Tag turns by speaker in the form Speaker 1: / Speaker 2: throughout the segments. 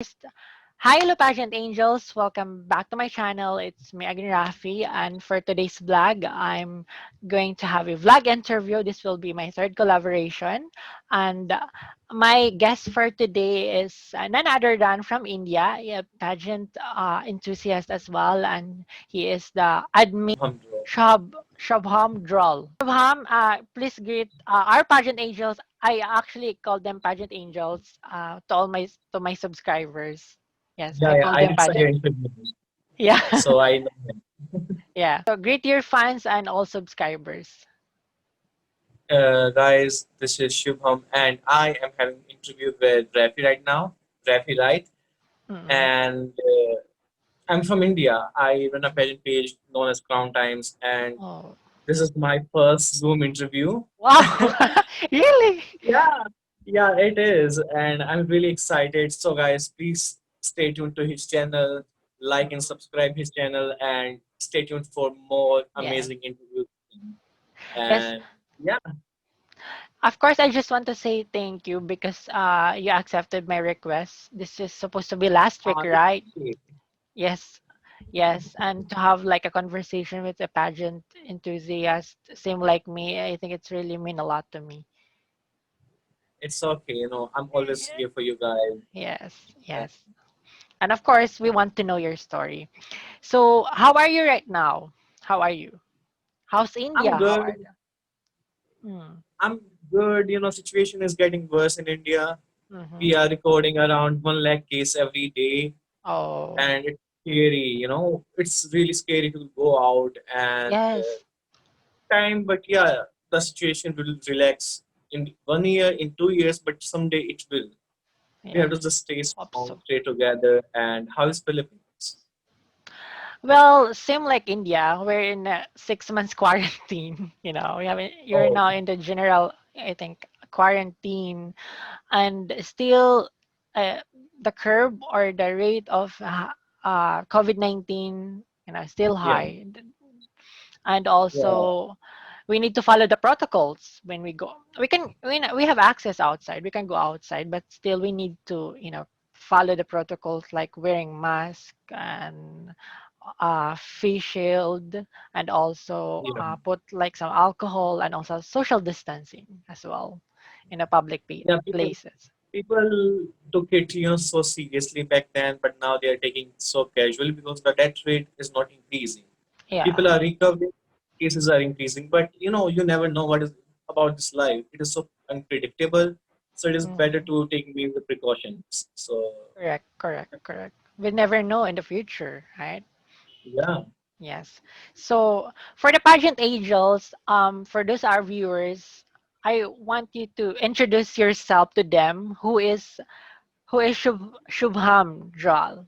Speaker 1: Hi, hello, pageant angels. Welcome back to my channel. It's me, again, Rafi. And for today's vlog, I'm going to have a vlog interview. This will be my third collaboration. And my guest for today is none other than from India, a pageant enthusiast as well. And he is the admin
Speaker 2: Shubham Drall.
Speaker 1: Shubham Drall. Shubham, please greet our pageant angels. I actually call them pageant angels to my subscribers. Yes, I
Speaker 2: Yeah,
Speaker 1: call
Speaker 2: I
Speaker 1: them
Speaker 2: did say your
Speaker 1: pageant.
Speaker 2: interview,
Speaker 1: Yeah,
Speaker 2: so I know him.
Speaker 1: yeah. So greet your fans and all subscribers.
Speaker 2: Guys, this is Shubham, and I am having interview with Rafi right now. Rafi, right?
Speaker 1: Mm.
Speaker 2: And I'm from India. I run a pageant page known as Crown Times, and
Speaker 1: Oh,
Speaker 2: this is my first Zoom interview.
Speaker 1: wow! Really?
Speaker 2: Yeah, yeah, it is, and I'm really excited. So, guys, please stay tuned to his channel, like and subscribe his channel, and stay tuned for more
Speaker 1: Yes.
Speaker 2: amazing interviews.
Speaker 1: Yes.
Speaker 2: And yeah,
Speaker 1: Of course, I just want to say thank you because you accepted my request. This is supposed to be last week,
Speaker 2: it's
Speaker 1: right?
Speaker 2: okay.
Speaker 1: Yes. Yes, and to have like a conversation with a pageant enthusiast, same like me, I think it's really mean a lot to me.
Speaker 2: It's okay. I'm always here for you guys.
Speaker 1: Yes,
Speaker 2: And
Speaker 1: yes. And of course, we want to know your story. So, how are you right now? How are you? How's
Speaker 2: I'm
Speaker 1: India? How are
Speaker 2: good.
Speaker 1: you? Mm,
Speaker 2: I'm good. Situation is getting worse in India.
Speaker 1: mm-hmm.
Speaker 2: We are recording around 1 lakh case every day,
Speaker 1: Oh,
Speaker 2: and it's scary. It's really scary to go out and
Speaker 1: yes.
Speaker 2: time. But yeah, the situation will relax in 1 year, in 2 years, but someday it will. We have
Speaker 1: Yes.
Speaker 2: to just stay
Speaker 1: Hope
Speaker 2: strong,
Speaker 1: so.
Speaker 2: stay together. And how is Philippines?
Speaker 1: Well, same like India. We're in a 6 months quarantine. You're
Speaker 2: Oh,
Speaker 1: now in the general, I think, quarantine, and still, uh, the curve or the rate of COVID-19, still
Speaker 2: yeah,
Speaker 1: high. And
Speaker 2: yeah,
Speaker 1: also we need to follow the protocols when we go. We have access outside, we can go outside, but still we need to follow the protocols like wearing mask and face shield, and also
Speaker 2: yeah.
Speaker 1: put like some alcohol, and also social distancing as well in the public
Speaker 2: Yeah,
Speaker 1: places.
Speaker 2: people took it so seriously back then, but now they are taking it so casually because the death rate is not increasing.
Speaker 1: Yeah.
Speaker 2: People are recovering, cases are increasing, but you never know what is about this life. It is so unpredictable, so it is better
Speaker 1: Mhm.
Speaker 2: to take the precautions. So
Speaker 1: Correct, correct, correct. We never know in the future, right?
Speaker 2: yeah,
Speaker 1: Yes. So for the pageant angels, for those our viewers, I want you to introduce yourself to them. Who is Shubham Drall?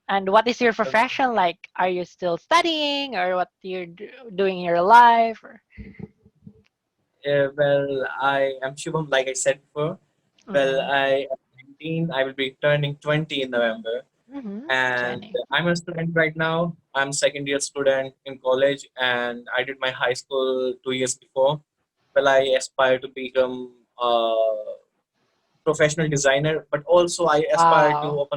Speaker 1: And what is your profession like? Are you still studying, or what you're doing in your life? Or...
Speaker 2: well, I am Shubham, like I said before. Well,
Speaker 1: Mm-hmm.
Speaker 2: I am 19. I will be turning 20 in November.
Speaker 1: Mm-hmm.
Speaker 2: And
Speaker 1: 20.
Speaker 2: I'm a student right now. I'm second year student in college, and I did my high school 2 years before. Well, I aspire to become a professional designer, but also I aspire to
Speaker 1: Wow.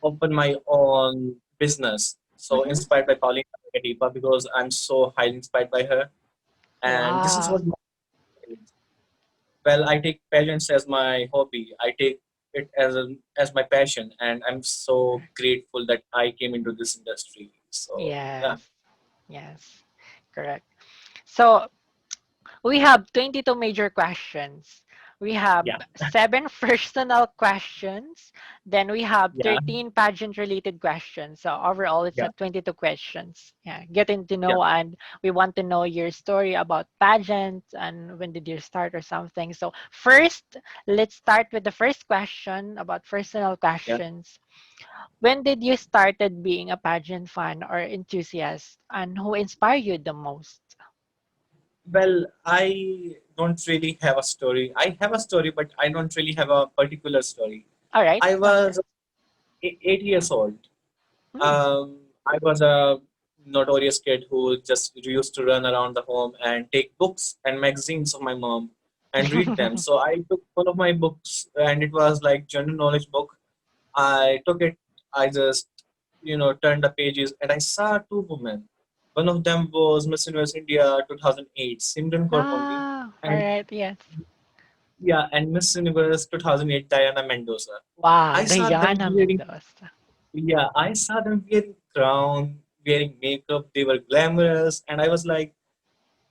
Speaker 2: open my own business. So
Speaker 1: Mm-hmm.
Speaker 2: inspired by Pauline Katipa because I'm so highly inspired by her, and this is
Speaker 1: Wow.
Speaker 2: what well, I take pageants as my hobby. I take it as my passion, and I'm so grateful that I came into this industry. So yeah,
Speaker 1: Yes. Yes. Correct. So we have 22 major questions. We have
Speaker 2: yeah,
Speaker 1: 7 personal questions. Then we have
Speaker 2: yeah,
Speaker 1: 13 pageant related questions. So overall, it's
Speaker 2: yeah,
Speaker 1: at 22 questions. Yeah, getting to
Speaker 2: yeah,
Speaker 1: know, and we want to know your story about pageants and when did you start or something. So first, let's start with the first question about personal
Speaker 2: yeah.
Speaker 1: questions. When did you started being a pageant fan or enthusiast, and who inspired you the most?
Speaker 2: Well, I don't really have a story. I have a story, but I don't really have a particular story.
Speaker 1: All right,
Speaker 2: I
Speaker 1: okay.
Speaker 2: was 8 years old.
Speaker 1: Hmm.
Speaker 2: I was a notorious kid who just used to run around the home and take books and magazines of my mom and read them. So I took one of my books, and it was like general knowledge book. I took it. I just, turned the pages and I saw two women. One of them was Miss Universe India 2008, Simran Kaur Ponni,
Speaker 1: Ah, all
Speaker 2: and
Speaker 1: right, yes.
Speaker 2: yeah, and Miss Universe 2008, Diana Mendoza.
Speaker 1: Wow,
Speaker 2: I saw them
Speaker 1: Diana
Speaker 2: wearing,
Speaker 1: Mendoza.
Speaker 2: yeah, I saw them wearing crown, wearing makeup. They were glamorous, and I was like,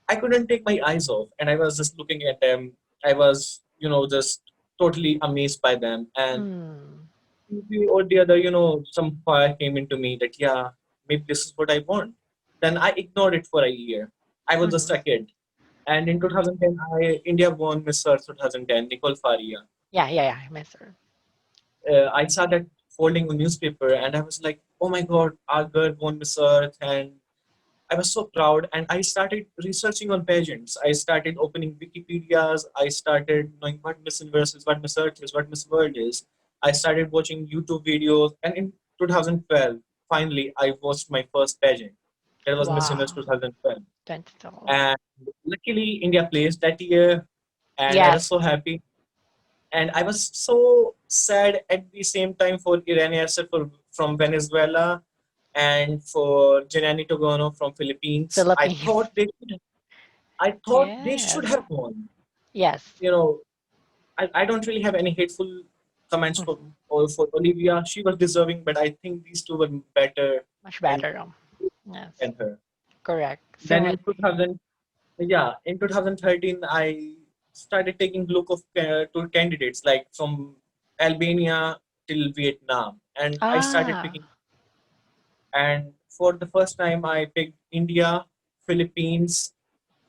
Speaker 2: I couldn't take my eyes off, and I was just looking at them. I was, just totally amazed by them, and
Speaker 1: Hmm.
Speaker 2: maybe or the other, some fire came into me that yeah, maybe this is what I want. Then I ignored it for a year. I was just
Speaker 1: Hmm.
Speaker 2: a kid, and in 2010, India won Miss Earth 2010, Nicole Faria.
Speaker 1: Yeah, yeah, yeah, I miss her.
Speaker 2: I saw that folding a newspaper, and I was like, oh my god, our girl won Miss Earth, and I was so proud, and I started researching on pageants. I started opening Wikipedias. I started knowing what Miss Universe is, what Miss Earth is, what Miss World is. I started watching YouTube videos, and in 2012, finally, I watched my first pageant. That was Miss Universe
Speaker 1: Wow,
Speaker 2: 2012,
Speaker 1: 2012.
Speaker 2: and luckily, India placed that year, and I was
Speaker 1: Yes,
Speaker 2: so happy. And I was so sad at the same time for Irene Esser from Venezuela and for Janani Togono from Philippines.
Speaker 1: Philippines.
Speaker 2: I thought they should
Speaker 1: Yes,
Speaker 2: have won.
Speaker 1: yes.
Speaker 2: You know, I don't really have any hateful comments for
Speaker 1: Mhm.
Speaker 2: Olivia. She was deserving, but I think these two were better
Speaker 1: Much
Speaker 2: and
Speaker 1: better. Yes,
Speaker 2: than her.
Speaker 1: correct.
Speaker 2: Then
Speaker 1: Similar.
Speaker 2: in 2000, yeah, in 2013, I started taking look of to candidates like from Albania till Vietnam, and I started
Speaker 1: Ah,
Speaker 2: picking. And for the first time, I picked India, Philippines,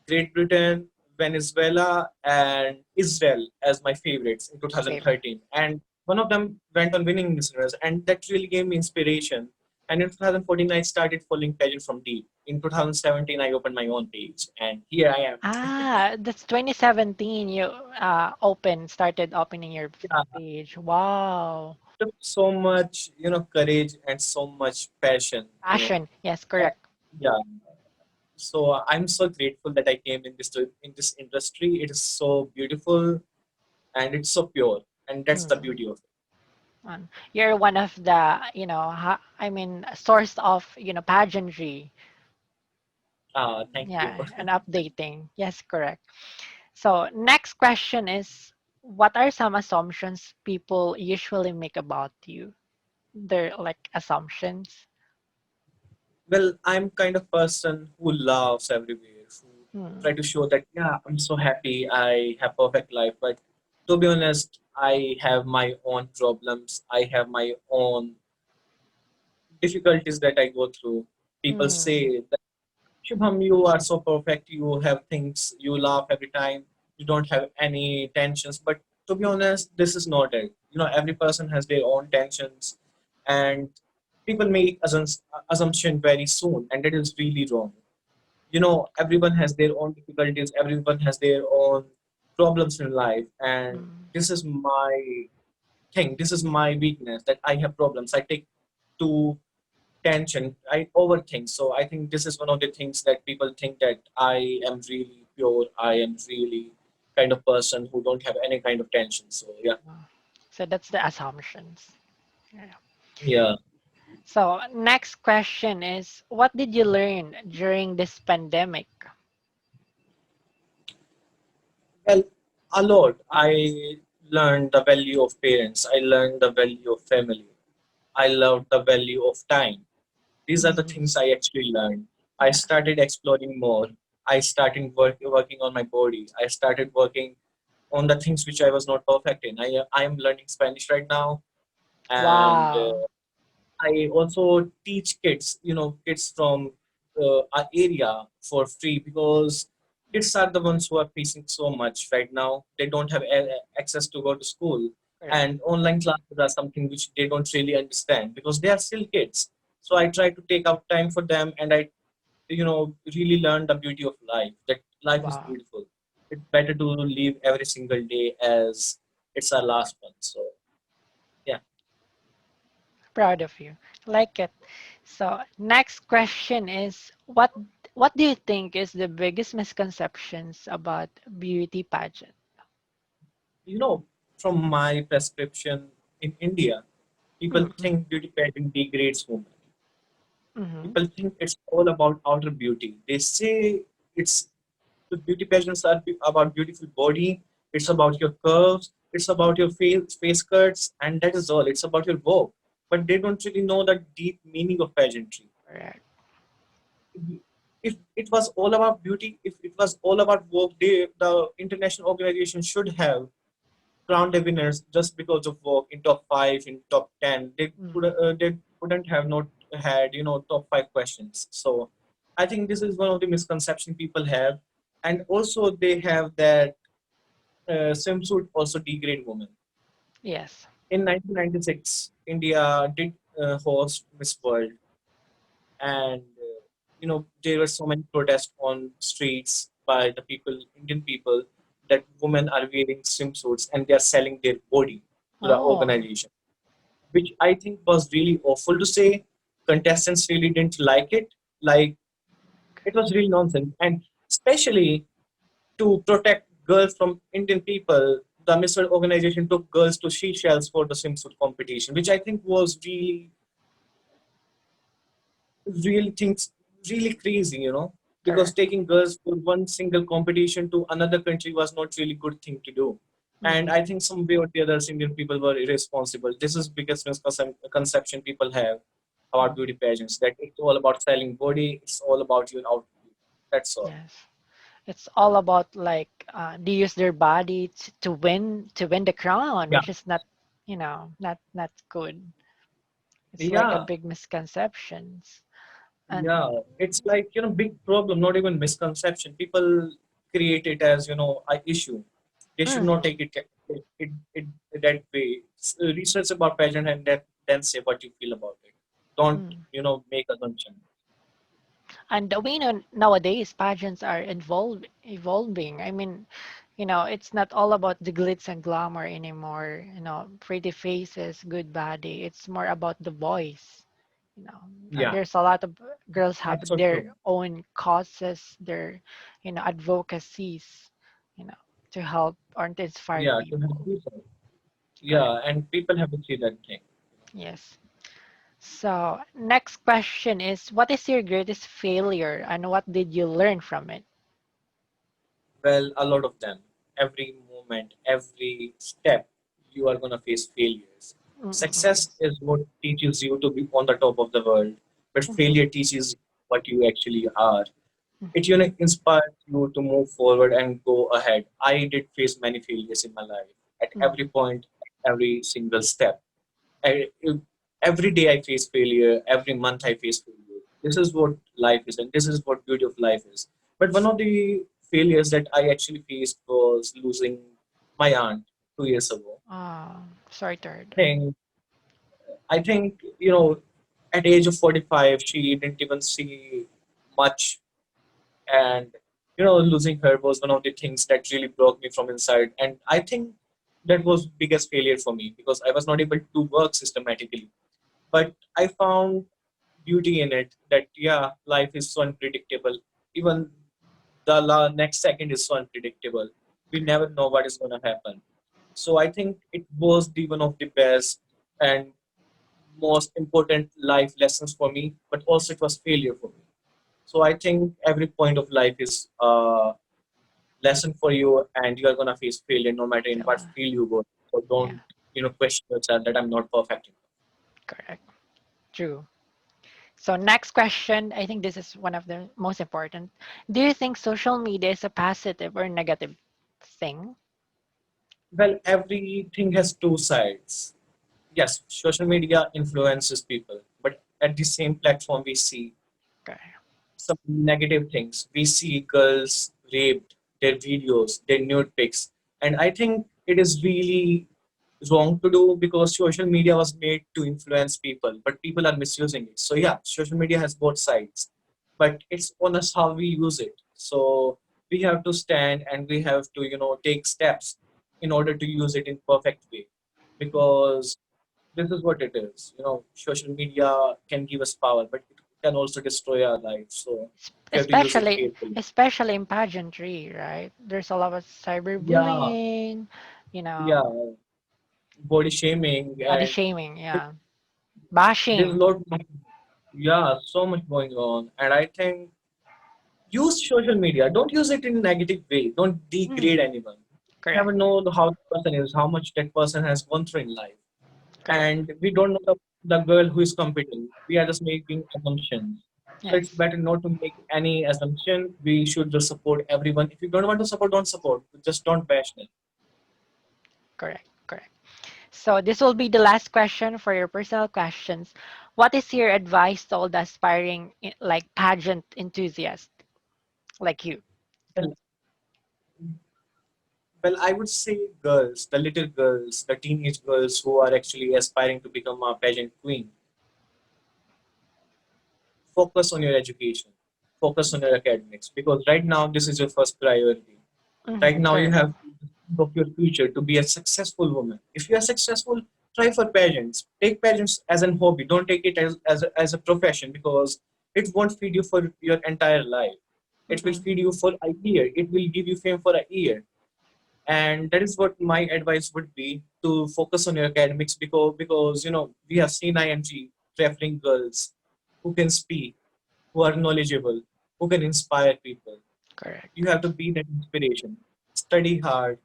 Speaker 2: Great Britain, Venezuela, and Israel as my favorites in
Speaker 1: favorite.
Speaker 2: 2013. And one of them went on winning listeners, and that really gave me inspiration. And in 2014, I started following pageant from deep. In 2017, I opened my own page, and here I am.
Speaker 1: Ah, that's 2017. You started opening your
Speaker 2: Yeah,
Speaker 1: page. Wow.
Speaker 2: took so much, courage and so much passion.
Speaker 1: Passion. Yes,
Speaker 2: And
Speaker 1: correct.
Speaker 2: yeah, so I'm so grateful that I came in this industry. It is so beautiful and it's so pure, and that's the
Speaker 1: Hmm.
Speaker 2: beauty of it.
Speaker 1: You're one of the, source of, pageantry.
Speaker 2: Thank you.
Speaker 1: Yeah, and updating. Yes, correct. So, next question is, what are some assumptions people usually make about you? They're like assumptions.
Speaker 2: Well, I'm kind of person who loves everywhere, who try
Speaker 1: Hmm.
Speaker 2: to show that yeah, I'm so happy, I have perfect life. But to be honest, I have my own problems. I have my own difficulties that I go through. People
Speaker 1: Hmm.
Speaker 2: say Shubham, you are so perfect. You have things, you laugh every time. You don't have any tensions. But to be honest, this is not it. Every person has their own tensions, and people make assumption very soon, and that is really wrong. Everyone has their own difficulties. Everyone has their own problems in life, and
Speaker 1: Hmm.
Speaker 2: this is my thing. This is my weakness that I have problems. I take to tension. I overthink. So I think this is one of the things that people think that I am really pure. I am really kind of person who don't have any kind of tension. So yeah,
Speaker 1: So that's the assumptions. Yeah.
Speaker 2: yeah.
Speaker 1: So next question is, what did you learn during this pandemic?
Speaker 2: Well, a lot. I learned the value of parents. I learned the value of family. I learned the value of time. These are the
Speaker 1: Mhm.
Speaker 2: things I actually learned. I
Speaker 1: Yeah.
Speaker 2: started exploring more. I started working on my body. I started working on the things which I was not perfect in. I am learning Spanish right now, and
Speaker 1: Wow.
Speaker 2: I also teach kids, kids from our area for free because kids are the ones who are facing so much right now. They don't have access to go to school,
Speaker 1: Correct.
Speaker 2: and online classes are something which they don't really understand because they are still kids. So I try to take out time for them, and I, really learn the beauty of life. That life is
Speaker 1: Wow.
Speaker 2: beautiful. It's better to live every single day as it's our last one. So yeah.
Speaker 1: Proud of you. Like it. So next question is, what do you think is the biggest misconceptions about beauty pageant?
Speaker 2: From my prescription in India. People
Speaker 1: Mm-hmm.
Speaker 2: think beauty pageant degrades women.
Speaker 1: Mm-hmm.
Speaker 2: People think it's all about outer beauty. They say it's the beauty pageants are about beautiful body. It's about your curves. It's about your face cuts, and that is all. It's about your work. But they don't really know the deep meaning of pageantry.
Speaker 1: Correct.
Speaker 2: If it was all about beauty, if it was all about work, the international organization should have crowned the winners just because of work in top five, in top 10.
Speaker 1: Mm.
Speaker 2: They wouldn't have not had top five questions. So I think this is one of the misconception people have, and also they have that swimsuit also degrade women.
Speaker 1: Yes.
Speaker 2: In 1996, India did host Miss World, and there were so many protests on streets by the people, Indian people, that women are wearing swimsuits and they are selling their body to the
Speaker 1: Oh.
Speaker 2: organization, which I think was really awful to say. Contestants really didn't like it. Like, it was really nonsense, and especially to protect girls from Indian people, the Miss World organization took girls to Seychelles for the swimsuit competition, which I think was really things really crazy, because
Speaker 1: Correct.
Speaker 2: taking girls for one single competition to another country was not really good thing to do. And
Speaker 1: Mm-hmm.
Speaker 2: I think some way or the other, Indian people were irresponsible. This is biggest misconception people have about
Speaker 1: Mm.
Speaker 2: beauty pageants, that it's all about selling body, it's all about your outfit. That's all.
Speaker 1: Yes. It's all about like they use their body to win the crown,
Speaker 2: Yeah,
Speaker 1: which is not, not good. It's like a
Speaker 2: yeah,
Speaker 1: big misconceptions. And
Speaker 2: yeah. It's like, big problem, not even misconception. People create it as, a issue. They should not
Speaker 1: mhm,
Speaker 2: take it that way. Research about pageant and then say what you feel about it. Don't,
Speaker 1: mm.
Speaker 2: make assumption.
Speaker 1: And we know nowadays pageants are evolving. I mean, it's not all about the glitz and glamour anymore. Pretty faces, good body. It's more about the voice.
Speaker 2: Yeah,
Speaker 1: There's a lot of girls have
Speaker 2: that's so
Speaker 1: their
Speaker 2: true.
Speaker 1: own causes, their, advocacies, you know, to help or to inspire
Speaker 2: Yeah, to have
Speaker 1: people.
Speaker 2: people.
Speaker 1: Correct.
Speaker 2: Yeah, and people have to see that thing.
Speaker 1: Yes. So, next question is, what is your greatest failure and what did you learn from it?
Speaker 2: Well, a lot of them. Every moment, every step, you are gonna face failures.
Speaker 1: Mm-mm.
Speaker 2: Success is what teaches you to be on the top of the world, but
Speaker 1: Mm-hmm.
Speaker 2: failure teaches you what you actually are. It
Speaker 1: Mm-hmm.
Speaker 2: inspires you to move forward and go ahead. I did face many failures in my life at every point, every single step. I, every day I face failure. Every month I face failure. This is what life is, and this is what beauty of life is. But one of the failures that I actually faced was losing my aunt 2 years ago.
Speaker 1: Sorry to hear that.
Speaker 2: Thing, I think at age of 45, she didn't even see much, and losing her was one of the things that really broke me from inside. And I think that was biggest failure for me because I was not able to work systematically. But I found beauty in it, that yeah, life is so unpredictable. Even the next second is so unpredictable. We never know what is going to happen. So I think it was the one of the best and most important life lessons for me, but also it was failure for me. So I think every point of life is a lesson for you, and you are gonna face failure no matter in what
Speaker 1: Feel,
Speaker 2: field you go. So
Speaker 1: yeah,
Speaker 2: don't question yourself that I'm not perfect.
Speaker 1: correct. True. So next question, I think this is one of the most important. Do you think social media is a positive or negative thing?
Speaker 2: Well, everything has two sides. Yes, social media influences people, but at the same platform, we see
Speaker 1: Okay.
Speaker 2: some negative things. We see girls raped, their videos, their nude pics, and I think it is really wrong to do because social media was made to influence people, but people are misusing it. So yeah, social media has both sides, but it's on us how we use it. So we have to stand and we have to take steps in order to use it in perfect way, because this is what it is. Social media can give us power, but it can also destroy our lives. So we have to use it
Speaker 1: Especially
Speaker 2: carefully.
Speaker 1: especially in pageantry, right? There's a lot of
Speaker 2: Yeah,
Speaker 1: cyberbullying,
Speaker 2: yeah, body shaming
Speaker 1: body
Speaker 2: and
Speaker 1: shaming, yeah.
Speaker 2: There's a
Speaker 1: Bashing.
Speaker 2: lot, yeah, so much going on, and I think use social media. Don't use it in a negative way. Don't degrade
Speaker 1: Mm,
Speaker 2: anyone. You
Speaker 1: correct.
Speaker 2: never know how the person is, how much that person has gone through in life,
Speaker 1: Correct.
Speaker 2: and we don't know the girl who is competing. We are just making assumptions. So it's
Speaker 1: Yes.
Speaker 2: better not to make any assumption. We should just support everyone. If you don't want to support, don't support. Just don't bash them.
Speaker 1: Correct. Correct. So this will be the last question for your personal questions. What is your advice to all the aspiring like pageant enthusiasts like you?
Speaker 2: Well, well, I would say girls, the little girls, the teenage girls who are actually aspiring to become a pageant queen, focus on your education, focus on your academics, because right now this is your first priority. Right now you
Speaker 1: Correct.
Speaker 2: have to think of your future to be a successful woman. If you are successful, try for pageants. Take pageants as an hobby. Don't take it as a profession, because it won't feed you for your entire life. It will
Speaker 1: Mm-mm.
Speaker 2: feed you for a year. It will give you fame for a year. And that is what my advice would be, to focus on your academics, because we have seen IMG traveling girls who can speak, who are knowledgeable, who can inspire people. You
Speaker 1: Correct.
Speaker 2: have to be that inspiration. Study hard,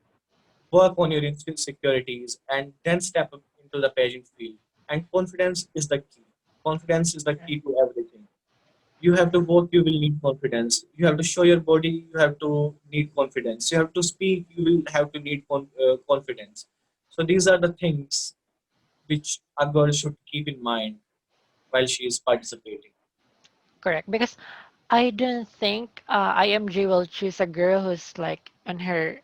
Speaker 2: work on your insecurities, and then step up into the pageant field. And confidence is the key. Confidence is the key to everything. You have to work, you will need confidence. You have to show your body, you have to need confidence. You have to speak, you will have to need confidence. So these are the things which a girl should keep in mind while she is participating.
Speaker 1: Correct. Because I don't think IMG will choose a girl who's like on her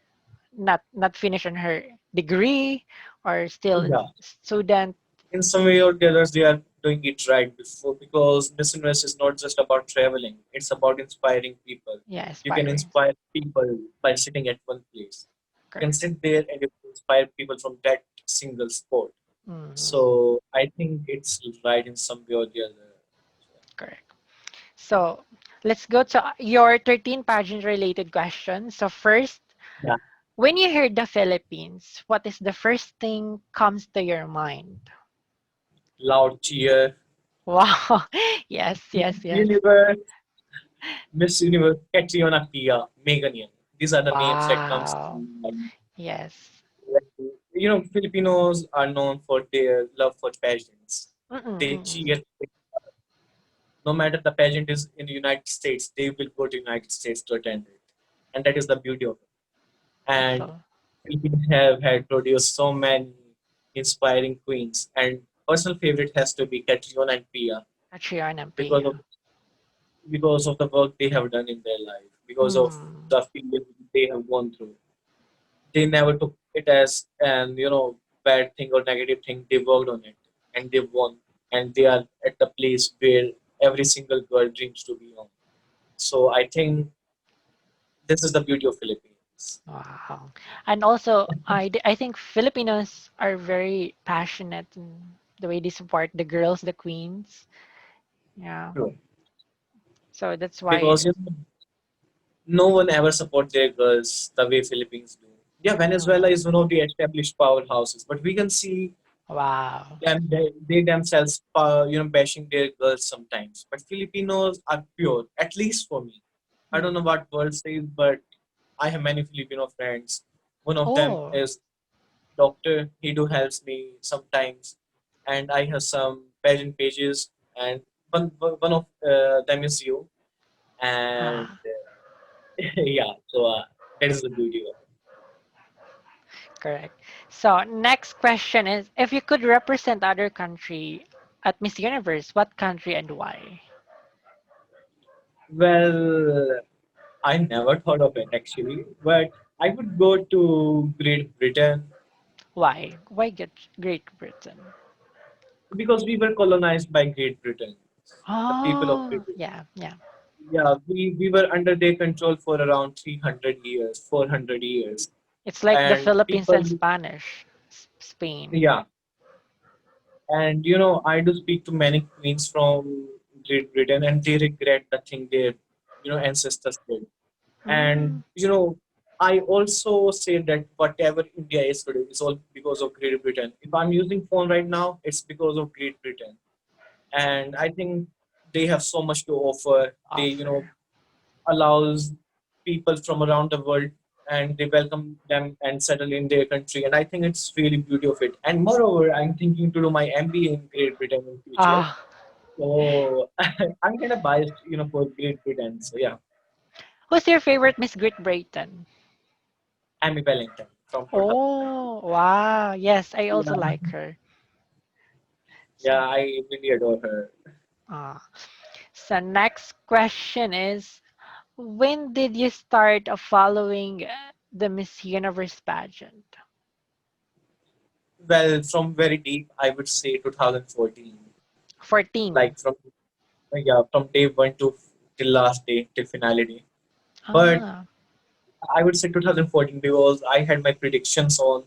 Speaker 1: not finished on her degree or still
Speaker 2: Yeah.
Speaker 1: student.
Speaker 2: In some way or the others, they are doing it right before, because Miss Universe is not just about traveling, it's about inspiring people.
Speaker 1: Yeah,
Speaker 2: You can
Speaker 1: aspiring.
Speaker 2: inspire people by sitting at one place. You can
Speaker 1: Correct.
Speaker 2: sit there and you can inspire people from that single spot.
Speaker 1: Hmm.
Speaker 2: So I think it's right in some way or the other.
Speaker 1: Correct. So let's go to your 13 pageant related questions. So first,
Speaker 2: Yeah,
Speaker 1: when you hear the Philippines, what is the first thing comes to your mind?
Speaker 2: loud cheer.
Speaker 1: Wow. Yes, yes, yes.
Speaker 2: Universe, Miss Universe, Catriona Pia, Megan Young. These are the names that comes to
Speaker 1: Wow.
Speaker 2: mind.
Speaker 1: Yes.
Speaker 2: Filipinos are known for their love for pageants.
Speaker 1: Mm-mm,
Speaker 2: They
Speaker 1: mm-mm.
Speaker 2: cheer, no matter the pageant is in the United States, they will go to United States to attend it, and that is the beauty of it. And
Speaker 1: So,
Speaker 2: Philippines have had produced so many inspiring queens, and personal favorite has to be Catriona and Pia,
Speaker 1: Catriona and
Speaker 2: because of
Speaker 1: Pia.
Speaker 2: the work they have done in their life, because of
Speaker 1: Mm,
Speaker 2: the feeling they have gone through. They never took it as an bad thing or negative thing. They worked on it and they won, and they are at the place where every single girl dreams to be on. So I think this is the beauty of Philippines.
Speaker 1: wow. And also, I think Filipinos are very passionate in the way they support the girls, the queens. Yeah.
Speaker 2: True.
Speaker 1: So that's
Speaker 2: Because
Speaker 1: why,
Speaker 2: no one ever support their girls the way Philippines do. Yeah, Venezuela
Speaker 1: mm,
Speaker 2: is one of the established powerhouses, but we can see
Speaker 1: wow.
Speaker 2: them, they themselves bashing their girls sometimes. But Filipinos are pure, at least for me. I don't know
Speaker 1: Mm.
Speaker 2: what world says, but I have many Filipino friends. One of them
Speaker 1: Oh,
Speaker 2: is doctor. He do helps me sometimes, and I have some pageant pages, and one of them is you, and
Speaker 1: ah,
Speaker 2: yeah. So that is the beauty of it.
Speaker 1: correct. So next question is, if you could represent other country at Miss Universe, what country and why?
Speaker 2: Well, I never thought of it actually, but I would go to Great Britain,
Speaker 1: Why? Why get Great Britain?
Speaker 2: because we were colonized by Great Britain, the people of Great
Speaker 1: Oh,
Speaker 2: Britain.
Speaker 1: yeah, yeah.
Speaker 2: Yeah, we were under their control for around 300 years, 400 years.
Speaker 1: It's like the
Speaker 2: And
Speaker 1: Philippines
Speaker 2: people,
Speaker 1: and Spanish, Spain.
Speaker 2: yeah, and I do speak to many queens from Great Britain, and they regret the thing their ancestors did. And
Speaker 1: Mm,
Speaker 2: I also say that whatever India is today is all because of Great Britain. If I'm using phone right now, it's because of Great Britain. and I think they have so much to offer. They,
Speaker 1: Offer.
Speaker 2: allows people from around the world, and they welcome them and settle in their country. And I think it's really beauty of it. And moreover, I'm thinking to do my MBA in Great Britain in future.
Speaker 1: Ah,
Speaker 2: So I'm kind of biased, for Great Britain. So yeah,
Speaker 1: who's your favorite Miss Great Britain?
Speaker 2: Amy Wellington from Port Harcourt.
Speaker 1: Oh, wow. Yes, I also
Speaker 2: Yeah,
Speaker 1: like her. So,
Speaker 2: yeah, I really adore her.
Speaker 1: ah. So next question is, when did you start following the Miss Universe pageant?
Speaker 2: Well, from very deep, I would say 2014.
Speaker 1: 14.
Speaker 2: Like from yeah, from day one to till last day, till finality. But
Speaker 1: Ah,
Speaker 2: I would say 2014 because I had my predictions on.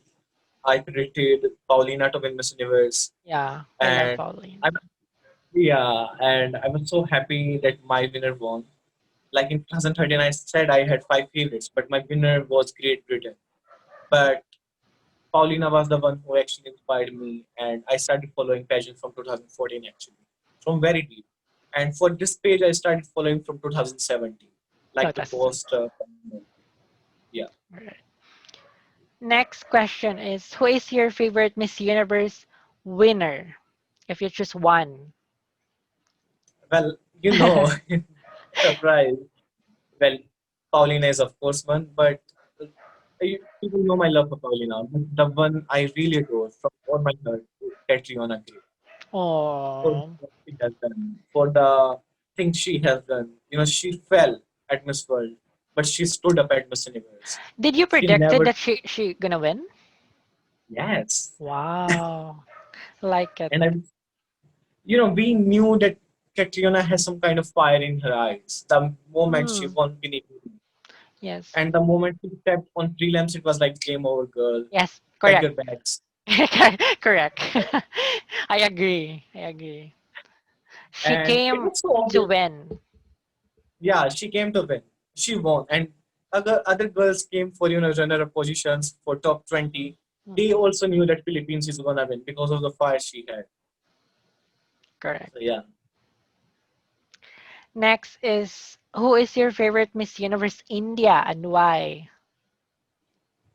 Speaker 2: I predicted Paulina to win Miss Universe,
Speaker 1: yeah, I love
Speaker 2: and
Speaker 1: Pauline.
Speaker 2: I and I was so happy that my winner won. Like in 2013, I said I had five favorites, but my winner was Great Britain. But Paulina was the one who actually inspired me, and I started following pageant from 2014 actually, from very deep. And for this page, I started following from 2017, like to
Speaker 1: 2007.
Speaker 2: post. Yeah,
Speaker 1: Right. Next question is, who is your favorite Miss Universe winner? If you choose one.
Speaker 2: well, surprise. Well, Paulina is of course one, but people know my love for Paulina. But the one I really adore from all my heart is Catriona Gray. For
Speaker 1: Oh.
Speaker 2: what she has done, for the things she has done. She fell at Miss World, but she stood up at Miss Universe.
Speaker 1: Did you
Speaker 2: She
Speaker 1: predicted
Speaker 2: never,
Speaker 1: that she gonna win?
Speaker 2: yes.
Speaker 1: Wow. Like it.
Speaker 2: And we knew that Catriona has some kind of fire in her eyes. The moment she
Speaker 1: Mm,
Speaker 2: won beneath,
Speaker 1: yes.
Speaker 2: and the moment she stepped on prelims, it was like game over, girl.
Speaker 1: Yes,
Speaker 2: Pack
Speaker 1: correct.
Speaker 2: your bags.
Speaker 1: Correct. I agree. I agree. She
Speaker 2: And it
Speaker 1: came
Speaker 2: was so
Speaker 1: to
Speaker 2: obvious.
Speaker 1: win.
Speaker 2: Yeah, she came to win. She won, and other girls came for runner-up positions for top 20. They
Speaker 1: Mhm,
Speaker 2: also knew that Philippines is gonna win because of the fire she had.
Speaker 1: correct.
Speaker 2: So yeah,
Speaker 1: Next is, who is your favorite Miss Universe India and why?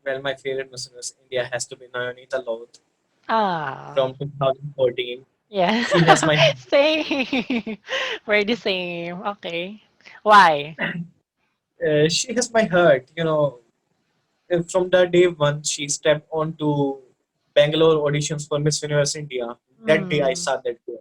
Speaker 2: well, my favorite Miss Universe India has to be Nayanita Lodh
Speaker 1: Ah,
Speaker 2: from 2014.
Speaker 1: yeah.
Speaker 2: She has my
Speaker 1: Same. We're the same. Okay. Why?
Speaker 2: she has my heart. From the day one she stepped onto Bangalore auditions for Miss Universe India. That day I
Speaker 1: Mm,
Speaker 2: saw that girl,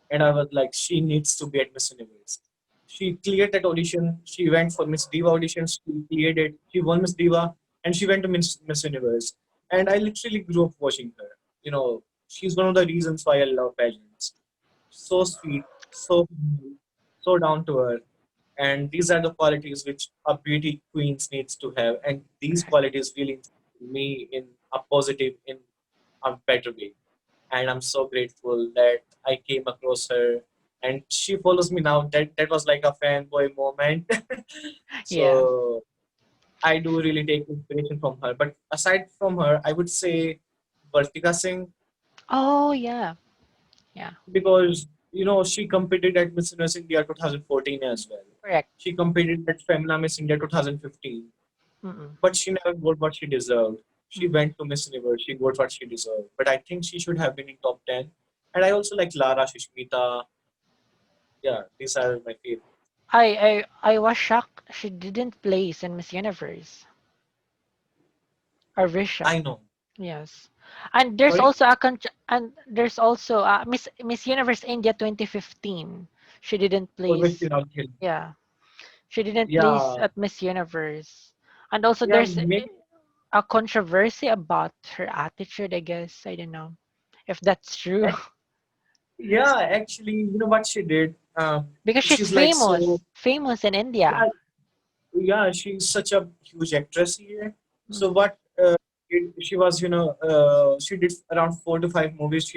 Speaker 2: and I was like, she needs to be at Miss Universe. She cleared that audition. She went for Miss Diva auditions. She cleared it. She won Miss Diva, and she went to Miss Universe. And I literally grew up watching her. She's one of the reasons why I love pageants. So sweet, so humble, so down to earth, and these are the qualities which a beauty queens needs to have, and these qualities really inspire me in a positive, in a better way. And I'm so grateful that I came across her, and she follows me now. That was like a fanboy moment.
Speaker 1: yeah.
Speaker 2: So I do really take inspiration from her. But aside from her, I would say Vartika Singh,
Speaker 1: Oh, yeah. Yeah.
Speaker 2: because she competed at Miss Universe India 2014 as well.
Speaker 1: Correct.
Speaker 2: She competed at Femina Miss India 2015,
Speaker 1: Mm-mm.
Speaker 2: but she never got what she deserved. She
Speaker 1: Mm.
Speaker 2: went to Miss Universe, she got what she deserved. But I think she should have been in top 10. And I also like Lara, Shishmita. Yeah, these are my favorite.
Speaker 1: I was shocked she didn't place in Miss Universe. Or very shocked.
Speaker 2: I know.
Speaker 1: Yes. And there's
Speaker 2: Sorry?
Speaker 1: also and there's also Miss Universe India 2015. She didn't
Speaker 2: For which
Speaker 1: place.
Speaker 2: you're not here.
Speaker 1: Yeah. She didn't place
Speaker 2: Yeah.
Speaker 1: at Miss Universe. And also
Speaker 2: Yeah,
Speaker 1: there's
Speaker 2: maybe.
Speaker 1: a controversy about her attitude, I guess. I don't know if that's true.
Speaker 2: Yeah, actually, you know what she did?
Speaker 1: Because she's
Speaker 2: She's like so.
Speaker 1: famous in India.
Speaker 2: Yeah, yeah, she's such a huge actress here. So
Speaker 1: Mm.
Speaker 2: what she was, she did around 4 to 5 movies.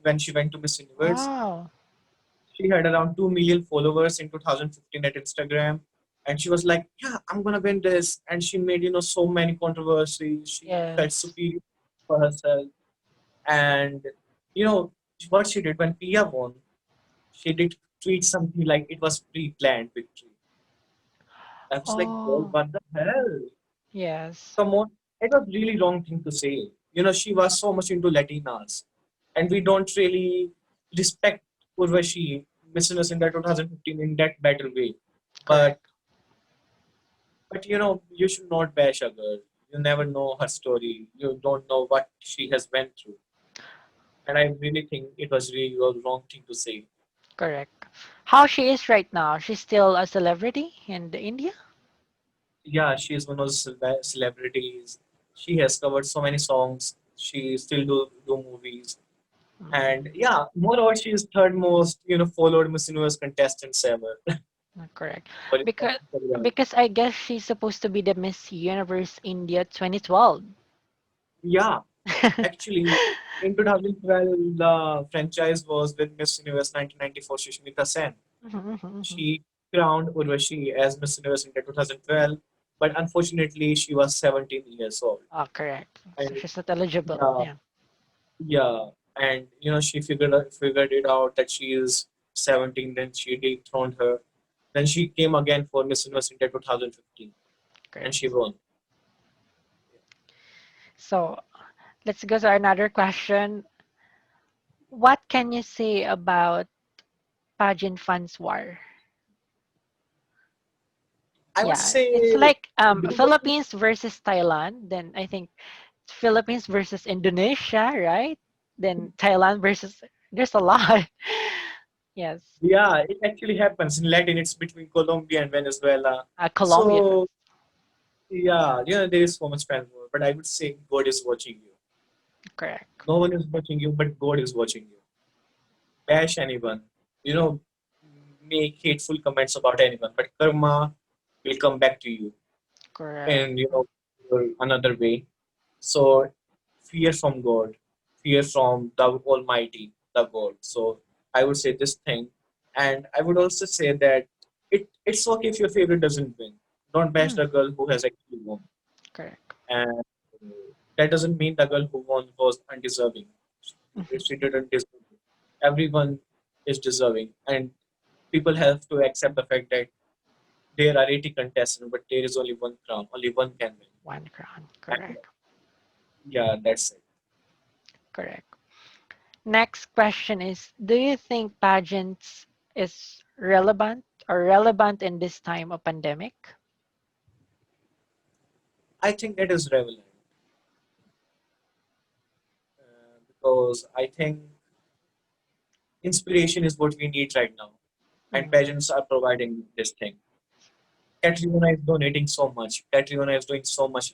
Speaker 2: When she went to Miss Universe,
Speaker 1: Wow.
Speaker 2: she had around 2 million followers in 2015 at Instagram, and she was like, "Yeah, I'm gonna win this." And she made so many controversies. She felt
Speaker 1: Yes.
Speaker 2: superior for herself, and you know what she did when Pia won. she did tweet something like it was pre-planned victory. I was like, girl,
Speaker 1: Oh,
Speaker 2: what the hell?
Speaker 1: yes.
Speaker 2: Come on. It was really wrong thing to say. She was so much into Latinas. And we don't really respect Urvashi, Miss Innocent 2015 in that better way. But
Speaker 1: Correct.
Speaker 2: you should not bash a girl. You never know her story. You don't know what she has went through. And I really think it was really a wrong thing to say.
Speaker 1: Correct. How she is right now? She's still a celebrity in the India?
Speaker 2: Yeah, she is one of those celebrities. She has covered so many songs. She still do movies. And
Speaker 1: Mm,
Speaker 2: yeah, moreover, she is third most, followed Miss Universe contestants ever.
Speaker 1: correct.
Speaker 2: For
Speaker 1: Because
Speaker 2: Instagram.
Speaker 1: because I guess she's supposed to be the Miss Universe India 2012.
Speaker 2: Yeah, actually, in 2012, the franchise was with Miss Universe 1994, Sushmita Sen.
Speaker 1: Mhm, mhm, mhm.
Speaker 2: She crowned Urvashi as Miss Universe India 2012, but unfortunately, she was 17 years old.
Speaker 1: Oh, correct. So
Speaker 2: And
Speaker 1: she's not eligible.
Speaker 2: yeah,
Speaker 1: Yeah,
Speaker 2: yeah, and she figured it out that she is 17. Then she dethroned her. Then she came again for Miss Universe India 2015, and
Speaker 1: correct.
Speaker 2: she won.
Speaker 1: So let's go to another question. What can you say about pageant fans war?
Speaker 2: I would
Speaker 1: Yeah, it's
Speaker 2: say
Speaker 1: like
Speaker 2: because
Speaker 1: Philippines versus Thailand. Then I think Philippines versus Indonesia, right? Then Thailand versus. There's a lot. Yes,
Speaker 2: yeah, it actually happens in Latin. It's between Colombia and Venezuela.
Speaker 1: Colombia.
Speaker 2: So yeah, there is so much fan war, but I would say God is watching you.
Speaker 1: Correct.
Speaker 2: No one is watching you, but God is watching you. Bash anyone, you know, make hateful comments about anyone, but karma will come back to you
Speaker 1: Correct.
Speaker 2: in another way. So fear from God, fear from the Almighty, the God. So I would say this thing, and I would also say that it's okay if your favorite doesn't win. Don't bash
Speaker 1: Mm,
Speaker 2: the girl who has actually won,
Speaker 1: correct.
Speaker 2: and that doesn't mean the girl who won was undeserving. If
Speaker 1: Mhm.
Speaker 2: she didn't deserve it, everyone is deserving, and people have to accept the fact that there are 80 contestants, but there is only one crown, only one can win.
Speaker 1: One crown.
Speaker 2: And
Speaker 1: Correct.
Speaker 2: yeah, that's it.
Speaker 1: Correct. Next question is, do you think pageants is relevant in this time of pandemic?
Speaker 2: I think that is relevant because I think inspiration is what we need right now, and
Speaker 1: Mm,
Speaker 2: pageants are providing this thing. Catriona is donating so much. Catriona is doing so much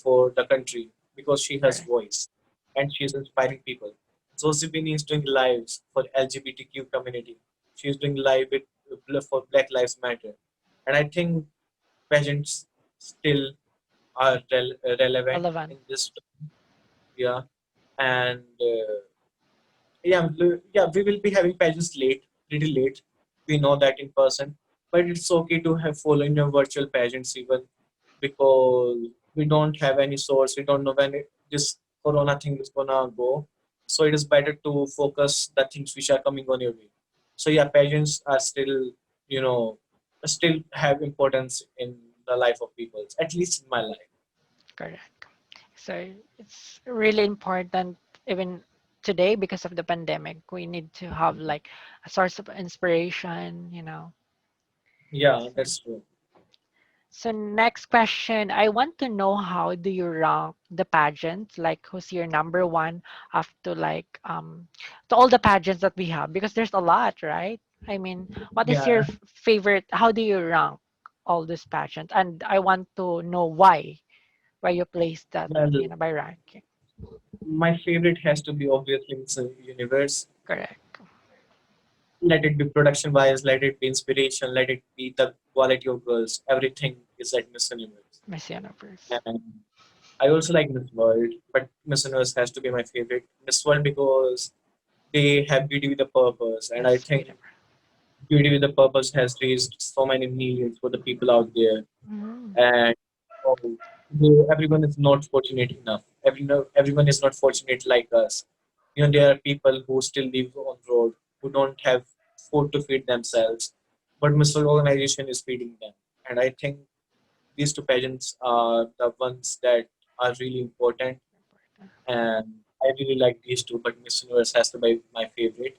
Speaker 2: for the country because she has
Speaker 1: correct.
Speaker 2: voice and she is inspiring people. Josephine is doing lives for LGBTQ community. She is doing live for Black Lives Matter, and I think pageants still are relevant
Speaker 1: Relevant.
Speaker 2: in this. Yeah, and yeah, we will be having pageants late, pretty late. We know that in person, but it's okay to have follow in your virtual pageants even because we don't have any source. We don't know when this corona thing is gonna go. So it is better to focus the things which are coming on your way. So yeah, pageants are still, you know, still have importance in the life of people, at least in my life.
Speaker 1: Correct. So it's really important even today because of the pandemic. We need to have like a source of inspiration.
Speaker 2: Yeah,
Speaker 1: So,
Speaker 2: that's true.
Speaker 1: so next question, I want to know how do you rank the pageants? Like who's your number one after like to all the pageants that we have because there's a lot, right? I mean, what is your
Speaker 2: Yeah,
Speaker 1: favorite? How do you rank all these pageants? And I want to know why you place that,
Speaker 2: well,
Speaker 1: by ranking.
Speaker 2: my favorite has to be obviously Miss Universe.
Speaker 1: Correct.
Speaker 2: Let it be production wise, let it be inspiration, let it be the quality of girls. Everything is at Miss Universe.
Speaker 1: Miss Universe.
Speaker 2: And I also like Miss World, but Miss Universe has to be my favorite. Miss World because they have beauty with a purpose, and I
Speaker 1: Miss
Speaker 2: think
Speaker 1: Universe.
Speaker 2: beauty with a purpose has raised so many millions for the people out there,
Speaker 1: Mm,
Speaker 2: and um, everyone is not fortunate enough. Everyone is not fortunate like us. There are people who still live on road, who don't have food to feed themselves, but Miss World organization is feeding them. And I think these two pageants are the ones that are really important, and I really like these two. But Miss Universe has to be my favorite,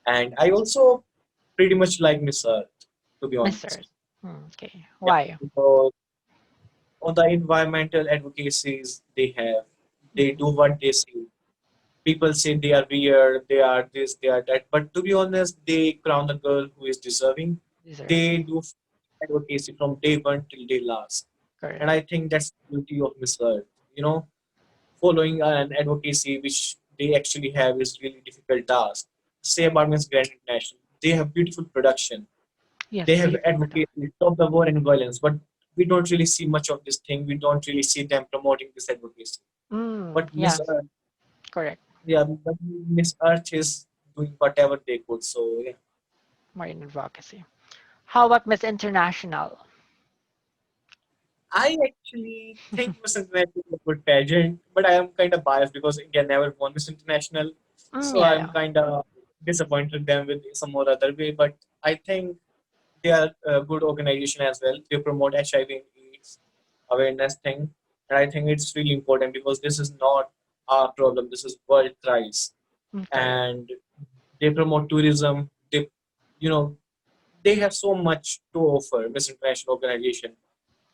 Speaker 2: and I also pretty much like Miss Earth, to be honest.
Speaker 1: Mr. Okay.
Speaker 2: Yeah,
Speaker 1: Why?
Speaker 2: because of the environmental advocacies they have, they do
Speaker 1: Mm-hmm.
Speaker 2: what they say. People say they are weird, they are this, they are that, but to be honest, they crown a girl who is deserving. They
Speaker 1: Deserving.
Speaker 2: do advocacy from day one till day last, and I
Speaker 1: Correct.
Speaker 2: think that's the beauty of Miss Earth. You know, following an advocacy which they actually have is really difficult task. Say about Miss Grand International, they have beautiful production. They
Speaker 1: Yes,
Speaker 2: have
Speaker 1: beautiful product.
Speaker 2: advocated stop the war and violence, but we don't really see much of this thing. We don't really see them promoting this advocacy. But
Speaker 1: Yeah,
Speaker 2: Miss Earth,
Speaker 1: correct.
Speaker 2: yeah, but Miss Earth is doing whatever they could. So yeah,
Speaker 1: More in advocacy. How about Miss International?
Speaker 2: I actually think Miss International is a good pageant, but I am kind of biased because India never won Miss International, so
Speaker 1: Yeah,
Speaker 2: I'm
Speaker 1: yeah.
Speaker 2: kind of disappointed them with some or other way. But I think they are a good organization as well. They promote HIV and AIDS awareness thing, and I think it's really important because this is not our problem. This is world thrice,
Speaker 1: Correct.
Speaker 2: and they promote tourism. You know, they have so much to offer. Miss International organization.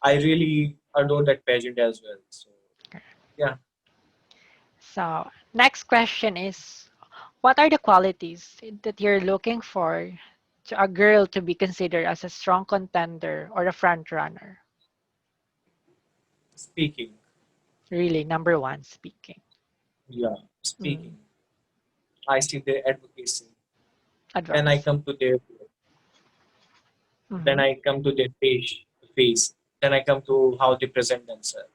Speaker 2: I really adore that pageant as well. So
Speaker 1: Correct.
Speaker 2: yeah,
Speaker 1: So, next question is, what are the qualities that you're looking for to a girl to be considered as a strong contender or a front runner?
Speaker 2: speaking,
Speaker 1: Really, number one, speaking.
Speaker 2: yeah,
Speaker 1: Mm,
Speaker 2: speaking. I see their advocacy. Then I
Speaker 1: advocacy.
Speaker 2: come to their, then
Speaker 1: Mm-hmm.
Speaker 2: I come to their face. Then I come to how they present themselves.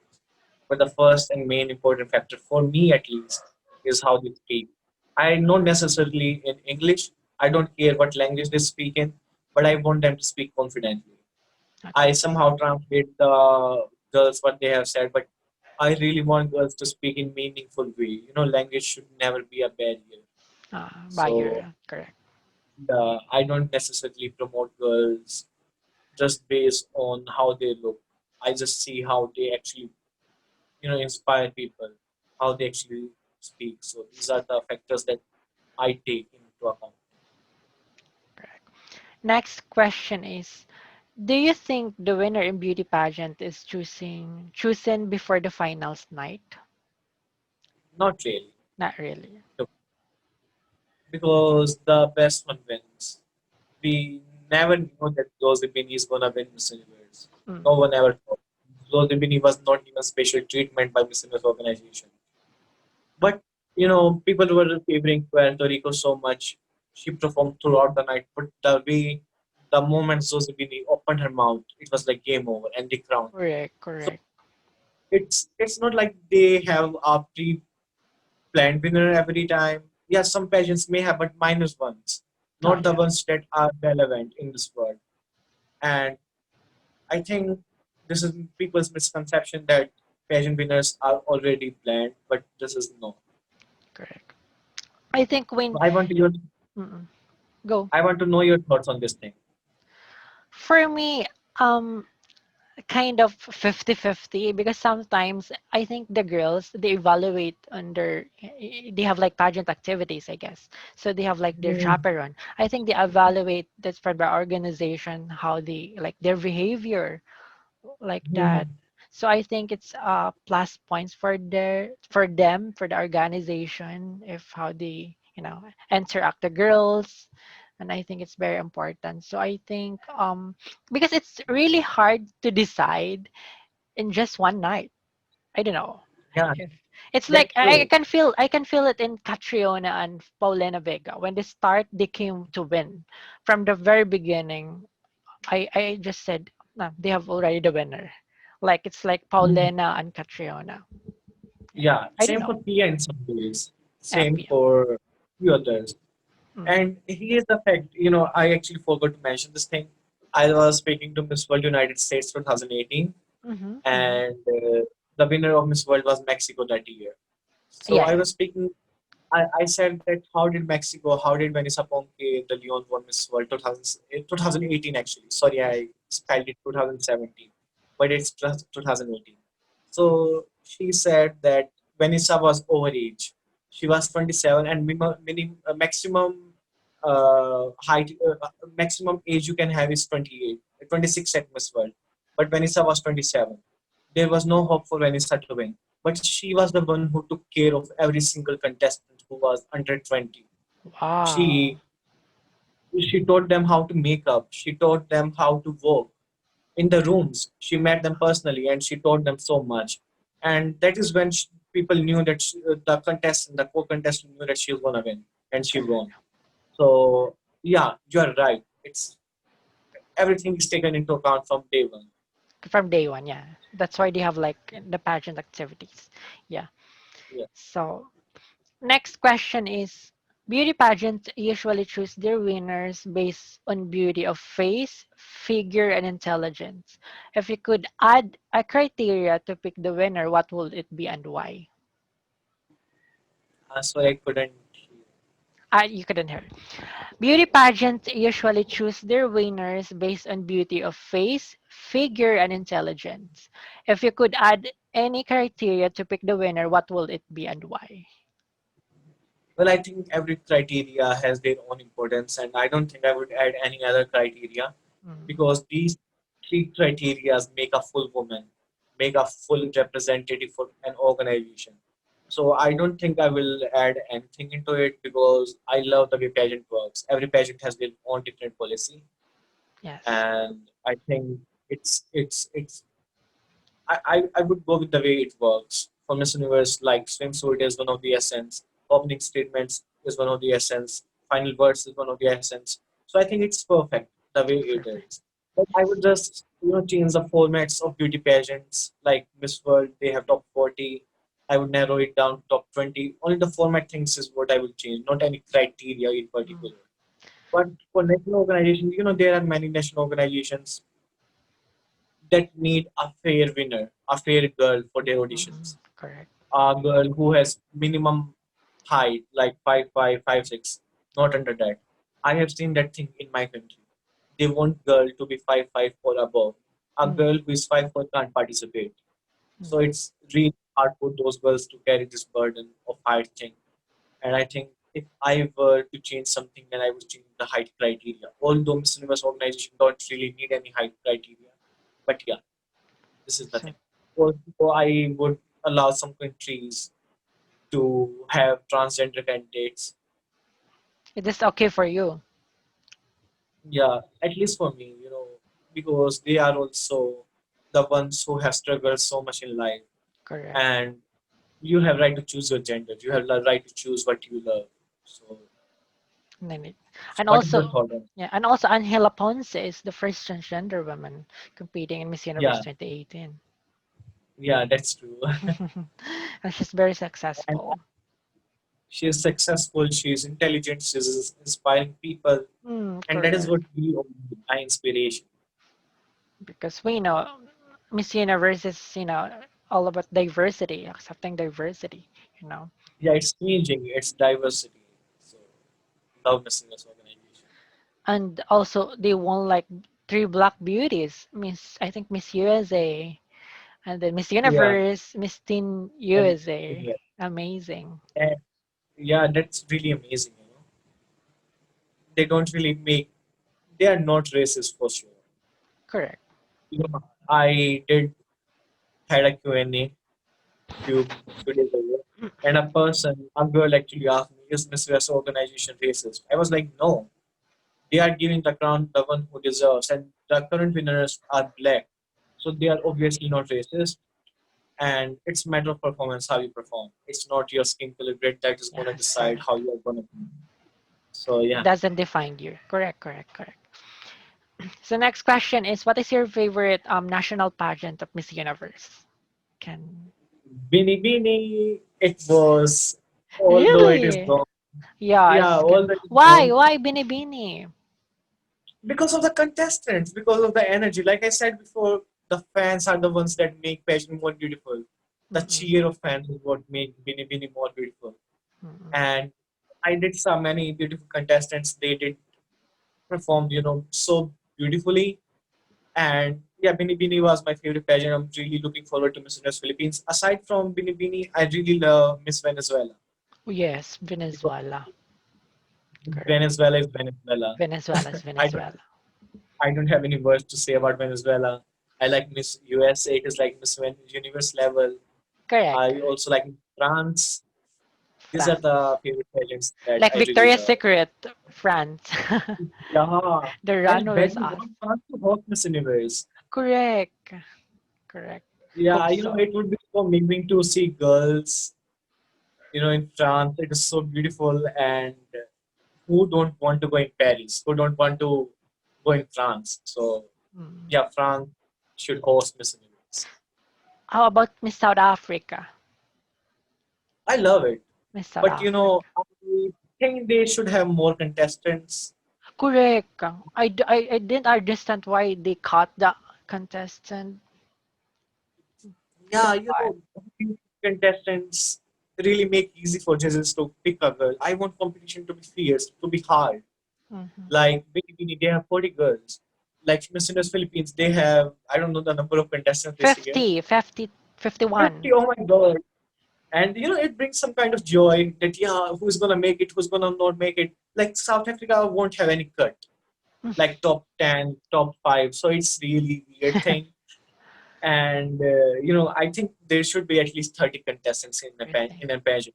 Speaker 2: But the first and main important factor for me, at least, is how they speak. I not necessarily in English. I don't care what language they speak in, but I want them to speak confidently. I
Speaker 1: Okay.
Speaker 2: somehow translate the girls what they have said, but I really want girls to speak in meaningful way. You know, language should never be a barrier. So
Speaker 1: Bagger. Correct.
Speaker 2: I don't necessarily promote girls just based on how they look. I just see how they actually, inspire people, how they actually speak. So these are
Speaker 1: Speak.
Speaker 2: the factors that I take into account.
Speaker 1: Correct. Next question is, do you think the winner in beauty pageant is chosen before the finals night?
Speaker 2: Not really,
Speaker 1: Not really.
Speaker 2: no, because the best one wins. We never knew that Josephine is gonna win Miss Universe. No
Speaker 1: Mm,
Speaker 2: one ever thought. Josephine was not even special treatment by Miss Universe organization. But people were favoring Puerto Rico so much. She performed throughout the night, but the moment Josephine opened her mouth, it was like game over and the crown.
Speaker 1: correct,
Speaker 2: So
Speaker 1: correct.
Speaker 2: it's not like they have a pre-planned winner every time. Yeah, some pageants may have, but minus ones,
Speaker 1: Oh,
Speaker 2: not the
Speaker 1: yeah,
Speaker 2: ones that are relevant in this world. And I think this is people's misconception that pageant winners are already planned, but this is no.
Speaker 1: correct. I think when,
Speaker 2: I want your
Speaker 1: mm, go.
Speaker 2: I want to know your thoughts on this thing.
Speaker 1: For me, um, kind of 50-50 because sometimes I think the girls they evaluate under they have like pageant activities, I guess. So they have like their
Speaker 2: Mm,
Speaker 1: chaperone. I think they evaluate that's for the organization how they like their behavior like that.
Speaker 2: mm,
Speaker 1: So I think it's plus points for them for the organization if how they interact the girls, and I think it's very important. So I think because it's really hard to decide in just one night. I don't know.
Speaker 2: yeah,
Speaker 1: If it's like
Speaker 2: that's true.
Speaker 1: I can feel it in Catriona and Paulina Vega when they start they came to win from the very beginning. I just said, no, they have already the winner. Like it's like
Speaker 2: Mm,
Speaker 1: Paulina and Catriona. Yeah.
Speaker 2: yeah,
Speaker 1: I don't
Speaker 2: same for
Speaker 1: know.
Speaker 2: Pia in some ways. Same
Speaker 1: FPM.
Speaker 2: for few others.
Speaker 1: Mm.
Speaker 2: And here's the fact, I actually forgot to mention this thing. I was speaking to Miss World United States 2018,
Speaker 1: Mm-hmm, mm-hmm.
Speaker 2: and the winner of Miss World was Mexico that year. So
Speaker 1: Yeah,
Speaker 2: I
Speaker 1: yeah.
Speaker 2: was speaking. I said that how did Mexico, how did Vanessa Ponke, the Leon won Miss World 2018 actually. Sorry,
Speaker 1: Yes.
Speaker 2: I spelled it 2017, but it's just 2018. So she said that Vanessa was overage. She was 27 and maximum height, maximum age you can have is 28, 26 at Miss World. But Vanessa was 27. There was no hope for Vanessa to win. But she was the one who took care of every single contestant who was under 20.
Speaker 1: Wow.
Speaker 2: She she taught them how to make up. She taught them how to work in the rooms. She met them personally and she taught them so much. And that is when people knew that the contestant, the co-contestant knew that she was gonna win, and she
Speaker 1: Correct.
Speaker 2: won. So yeah, you are right. It's everything is taken into account from day one.
Speaker 1: From day one, yeah. That's why they have like the pageant activities. Yeah.
Speaker 2: Yeah.
Speaker 1: So next question is, beauty pageants usually choose their winners based on beauty of face, figure, and intelligence. If you could add a criteria to pick the winner, what would it be and why?
Speaker 2: So I couldn't.
Speaker 1: You couldn't hear. Beauty pageants usually choose their winners based on beauty of face, figure, and intelligence. If you could add any criteria to pick the winner, what will it be and why?
Speaker 2: Well, I think every criteria has their own importance, and I don't think I would add any other criteria
Speaker 1: Mm,
Speaker 2: because these three criteria make a full woman, make a full representative for an organization. So I don't think I will add anything into it because I love the way pageant works. Every pageant has their own different policy,
Speaker 1: yes.
Speaker 2: and I think it's I would go with the way it works. For Miss Universe, like swimsuit is one of the essence, opening statements is one of the essence, final words is one of the essence. So I think it's perfect the way it
Speaker 1: Perfect.
Speaker 2: is. But I would just change the formats of beauty pageants like Miss World. They have top 40. I would narrow it down to top 20. Only the format things is what I will change, not any criteria in
Speaker 1: Mm,
Speaker 2: particular. But for national organizations, there are many national organizations that need a fair winner, a fair girl for their auditions.
Speaker 1: correct.
Speaker 2: A girl who has minimum height like 5'5", 5'6", not under that. I have seen that thing in my country. They want girl to be 5'5" or above. A
Speaker 1: Mm,
Speaker 2: girl who is 5'4" can't participate. So
Speaker 1: mm,
Speaker 2: it's really hard for those girls to carry this burden of height thing. And I think if I were to change something, then I would change the height criteria. Although Miss Universe organization don't really need any height criteria, but yeah, this is the
Speaker 1: so
Speaker 2: thing. Also, I would allow some countries to have transgender candidates.
Speaker 1: it is okay for you.
Speaker 2: Yeah, at least for me, because they are also the ones who have struggled so much in life.
Speaker 1: Correct.
Speaker 2: And you have right to choose your gender. You have the right to choose what you love. So,
Speaker 1: And then
Speaker 2: so
Speaker 1: and
Speaker 2: what is your
Speaker 1: also,
Speaker 2: thought on?
Speaker 1: yeah, and also Angela Ponce is the first transgender woman competing in Miss Universe
Speaker 2: Yeah,
Speaker 1: 2018.
Speaker 2: yeah, that's true.
Speaker 1: And she's very
Speaker 2: And
Speaker 1: successful.
Speaker 2: she is successful. She is intelligent. She is inspiring people, and that is
Speaker 1: Correct.
Speaker 2: what we all need, our inspiration.
Speaker 1: Because we know Miss Universe is, all about diversity, accepting diversity, you know.
Speaker 2: Yeah, it's changing. It's diversity. So love missing this organization.
Speaker 1: And also they won like three Black Beauties. I think Miss USA and then Miss
Speaker 2: Yeah,
Speaker 1: Universe, Miss Teen
Speaker 2: and
Speaker 1: USA. Amazing.
Speaker 2: and yeah, that's really amazing. They don't really make. They are not racist for sure.
Speaker 1: Correct.
Speaker 2: I did had a Q&A few days ago, and a girl actually asked me, "Is Miss West organization racist?" I was like, "No, they are giving the crown the one who deserves, and the current winners are black, so they are obviously not racist." And it's a matter of performance, how you perform. It's not your skin color grade that is gonna
Speaker 1: Yes,
Speaker 2: decide how
Speaker 1: correct.
Speaker 2: you are gonna be. So yeah,
Speaker 1: Doesn't define you. Correct, correct, correct. So next question is, what is your favorite national pageant of Miss Universe? Can
Speaker 2: Bini Bini, it was, although it is
Speaker 1: Really?
Speaker 2: wrong.
Speaker 1: Yeah,
Speaker 2: Yeah,
Speaker 1: it's good.
Speaker 2: although it is
Speaker 1: Why?
Speaker 2: wrong,
Speaker 1: Why Binibini?
Speaker 2: because of the contestants, because of the energy. Like I said before, the fans are the ones that make pageant more beautiful. The
Speaker 1: Mm-mm.
Speaker 2: cheer of fans is what make Bini Bini more beautiful.
Speaker 1: Mm.
Speaker 2: And I did so many beautiful contestants. They did perform, so beautifully. And yeah, Bini Bini was my favorite pageant. I'm really looking forward to Miss Universe Philippines. Aside from Bini Bini, I really love Miss Venezuela
Speaker 1: Yes,
Speaker 2: because
Speaker 1: Venezuela. Correct.
Speaker 2: Venezuela is Venezuela.
Speaker 1: Venezuela is
Speaker 2: I don't,
Speaker 1: Venezuela.
Speaker 2: I don't have any words to say about Venezuela. I like Miss USA. It is like Universe level.
Speaker 1: Correct.
Speaker 2: I also like France. These are
Speaker 1: France.
Speaker 2: the favorite pageants that
Speaker 1: Like
Speaker 2: I really
Speaker 1: Victoria's
Speaker 2: love.
Speaker 1: Secret, France.
Speaker 2: Yeah,
Speaker 1: The
Speaker 2: I
Speaker 1: runways
Speaker 2: badly
Speaker 1: us.
Speaker 2: want France to host Miss Universe.
Speaker 1: Correct. Correct.
Speaker 2: Yeah,
Speaker 1: Hope so.
Speaker 2: it would be so amazing to see girls, in France. It is so beautiful, and who don't want to go in Paris? Who don't want to go in France? So,
Speaker 1: Mm.
Speaker 2: yeah, France should host Miss Universe.
Speaker 1: How about Miss South Africa?
Speaker 2: I love it,
Speaker 1: Miss South
Speaker 2: but
Speaker 1: Africa.
Speaker 2: I think they should have more contestants.
Speaker 1: Correct. I didn't understand why they cut the contestant.
Speaker 2: Yeah,
Speaker 1: That's hard.
Speaker 2: contestants really make easy for judges to pick a girl. I want competition to be fierce, to be hard.
Speaker 1: Hmm.
Speaker 2: Like Bini, they have 40 girls. Like Miss Universe Philippines, they have, I don't know the number of contestants this year.
Speaker 1: 50, 50,
Speaker 2: 50,
Speaker 1: 51.
Speaker 2: oh my God. And it brings some kind of joy that, yeah, who's gonna make it, who's gonna not make it. Like South Africa won't have any cut, like top 10, top 5. So it's really weird thing. And, I think there should be at least 30 contestants
Speaker 1: Everything.
Speaker 2: in a pageant.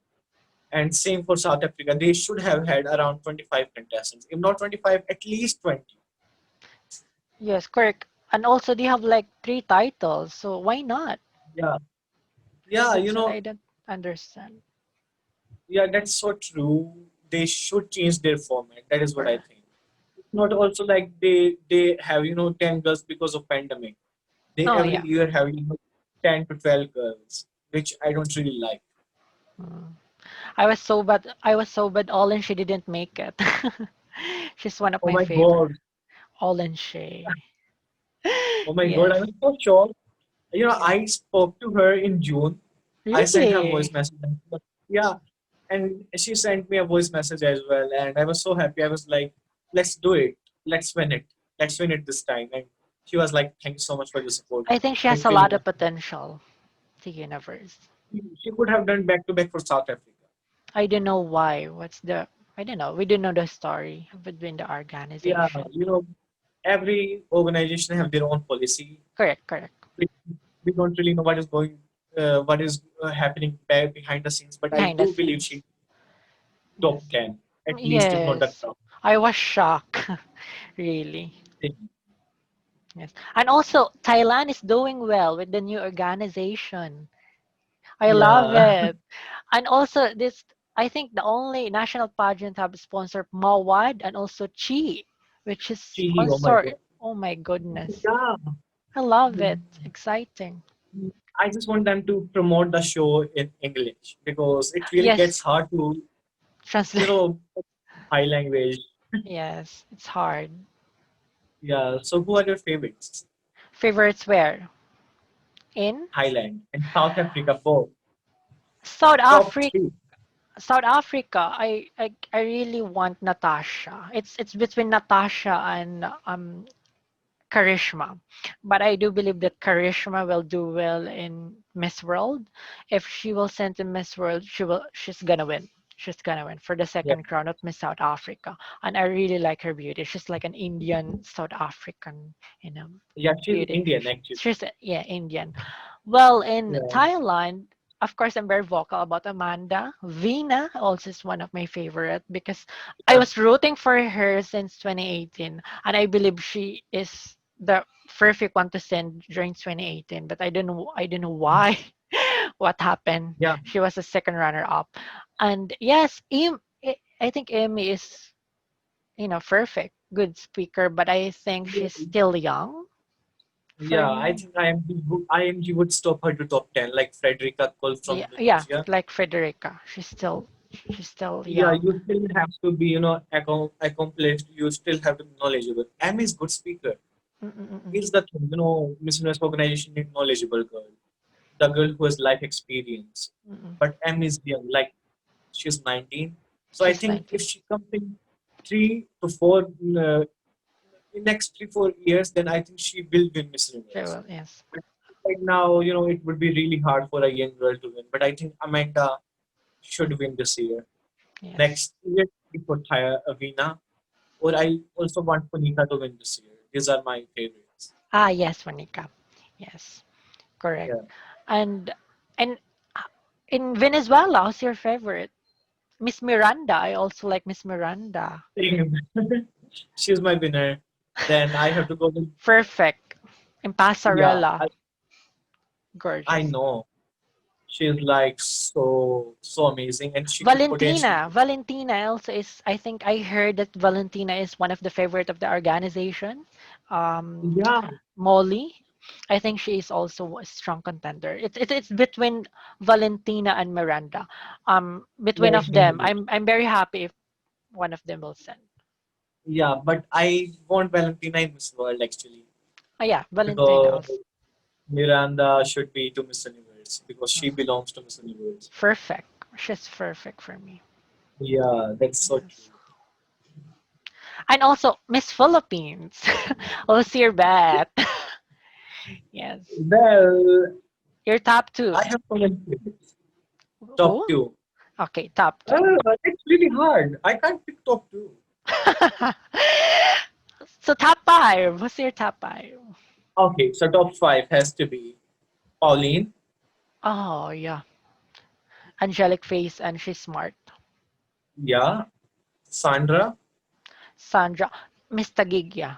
Speaker 2: And same for South Africa. They should have had around 25 contestants. If not 25, at least 20.
Speaker 1: Yes, correct. And also they have like three titles, so why not?
Speaker 2: Yeah. Yeah,
Speaker 1: That's what I don't understand.
Speaker 2: yeah, that's so true. They should change their format. That is what I
Speaker 1: Correct.
Speaker 2: think. It's not also like they have, 10 girls because of pandemic. They
Speaker 1: Oh
Speaker 2: every
Speaker 1: yeah.
Speaker 2: year have, 10 to 12 girls, which I don't really like.
Speaker 1: Mm. I was so bad all and she didn't make it. She's one of
Speaker 2: Oh
Speaker 1: my
Speaker 2: my
Speaker 1: favorite.
Speaker 2: God.
Speaker 1: All and she.
Speaker 2: Oh my God. I
Speaker 1: Yes.
Speaker 2: was so shocked.
Speaker 1: Yes.
Speaker 2: I spoke to her in June. I sent her voice
Speaker 1: Really?
Speaker 2: message. Yeah. And she sent me a voice message as well. And I was so happy. I was like, let's do it. Let's win it. Let's win it this time. And she was like, thank you so much for your support.
Speaker 1: I think she has
Speaker 2: It
Speaker 1: a
Speaker 2: really
Speaker 1: lot of
Speaker 2: meant.
Speaker 1: potential. The universe.
Speaker 2: She could have done back to back for South Africa.
Speaker 1: I don't know why. I don't know. We don't know the story between the
Speaker 2: Yeah,
Speaker 1: organization.
Speaker 2: every organization have their own policy.
Speaker 1: Correct, correct.
Speaker 2: We, we don't really know what is happening behind the scenes. But I
Speaker 1: Behind the
Speaker 2: do believe
Speaker 1: scenes.
Speaker 2: she
Speaker 1: Yes.
Speaker 2: top 10, at least if not the
Speaker 1: Yes.
Speaker 2: top
Speaker 1: I was shocked. Really.
Speaker 2: 10.
Speaker 1: Yes. And also, Thailand is doing well with the new organization. I love
Speaker 2: Yeah,
Speaker 1: it. And also, I think the only national pageant have sponsored Mawad and also Chi, which is
Speaker 2: she, oh my
Speaker 1: sponsor.
Speaker 2: God.
Speaker 1: Oh my goodness.
Speaker 2: Yeah,
Speaker 1: I love it. Exciting.
Speaker 2: I just want them to promote the show in English because it really gets
Speaker 1: Yes.
Speaker 2: hard to, you
Speaker 1: Translate.
Speaker 2: know, Thai language.
Speaker 1: Yes, it's hard.
Speaker 2: Yeah, so who are your favorites?
Speaker 1: Favorites where? In
Speaker 2: Thailand and South Africa, both.
Speaker 1: South
Speaker 2: Top
Speaker 1: Africa.
Speaker 2: three.
Speaker 1: South Africa, I really want Natasha. It's between Natasha and Karishma. But I do believe that Karishma will do well in Miss World. If she will send to Miss World, she's gonna win. She's gonna win for the
Speaker 2: Yeah,
Speaker 1: second crown of Miss South Africa. And I really like her beauty. She's like an Indian South African, you know,
Speaker 2: yeah, she's
Speaker 1: beauty.
Speaker 2: Indian actually.
Speaker 1: She's yeah, Indian. Well, in
Speaker 2: Yeah,
Speaker 1: Thailand, of course, I'm very vocal about Amanda. Vina also is one of my favorite because I
Speaker 2: yeah,
Speaker 1: was rooting for her since 2018, and I believe she is the perfect one to send during 2018. But I don't know why, what happened.
Speaker 2: yeah.
Speaker 1: She was a second runner up, and yes, I think Amy is perfect, good speaker, but I think she's still young for
Speaker 2: Yeah, I
Speaker 1: me.
Speaker 2: think IMG would stop her to top 10, like Frederica Cole from
Speaker 1: Yeah, yeah,
Speaker 2: Indonesia.
Speaker 1: like Frederica. She's still
Speaker 2: Yeah,
Speaker 1: young.
Speaker 2: you still have to be, accomplished. You still have to be knowledgeable. Amy is good speaker.
Speaker 1: Mm-mm-mm.
Speaker 2: Here's the thing, Miss Universe organization need knowledgeable girl, the girl who has life experience.
Speaker 1: Mm-mm.
Speaker 2: But Amy is young. Like She's 19. So I
Speaker 1: She's
Speaker 2: think if
Speaker 1: 19.
Speaker 2: she comes in 3 to 4 in next 3 4 years, then I think she will win Miss
Speaker 1: She
Speaker 2: Universe.
Speaker 1: will, yes.
Speaker 2: But right now, it would be really hard for a young girl to win. But I think Amanda should win this year.
Speaker 1: Yes.
Speaker 2: Next year, for Avina, or I also want Punika to win this year. These are my favorites.
Speaker 1: Ah, yes, Monica. Yes, correct.
Speaker 2: Yeah.
Speaker 1: And and in Venezuela, who's your favorite? Miss Miranda. I also like Miss Miranda.
Speaker 2: Same. She's my winner. Then I have to go with,
Speaker 1: Perfect. In
Speaker 2: yeah,
Speaker 1: Pasarela.
Speaker 2: I
Speaker 1: Gorgeous.
Speaker 2: know. She's like so amazing and she could potentially.
Speaker 1: Valentina also is, I think I heard that Valentina is one of the favorite of the organization. Um,
Speaker 2: Yeah,
Speaker 1: Molly. I think she is also a strong contender. It's between Valentina and Miranda.
Speaker 2: yeah,
Speaker 1: Between of
Speaker 2: it's been
Speaker 1: them,
Speaker 2: good.
Speaker 1: I'm very happy if one of them will send.
Speaker 2: Yeah, but I want Valentina in Miss World actually
Speaker 1: Oh yeah, Valentina
Speaker 2: because
Speaker 1: also.
Speaker 2: Miranda should be to Miss Universe because she
Speaker 1: Mm.
Speaker 2: belongs to Miss Universe.
Speaker 1: Perfect. She's perfect for me.
Speaker 2: Yeah, that's so
Speaker 1: Yes.
Speaker 2: true.
Speaker 1: And also Miss Philippines. Oh, Sir Bet. Yes.
Speaker 2: Well,
Speaker 1: Your top two.
Speaker 2: I have so many favorites. Top
Speaker 1: Who?
Speaker 2: two.
Speaker 1: Okay, top two.
Speaker 2: It's really hard. I can't pick top two.
Speaker 1: So top five. What's your top five?
Speaker 2: Okay, so top five has to be Pauline.
Speaker 1: Oh yeah, angelic face and she's smart.
Speaker 2: Yeah, Sandra.
Speaker 1: Sandra, Miss Tagigya.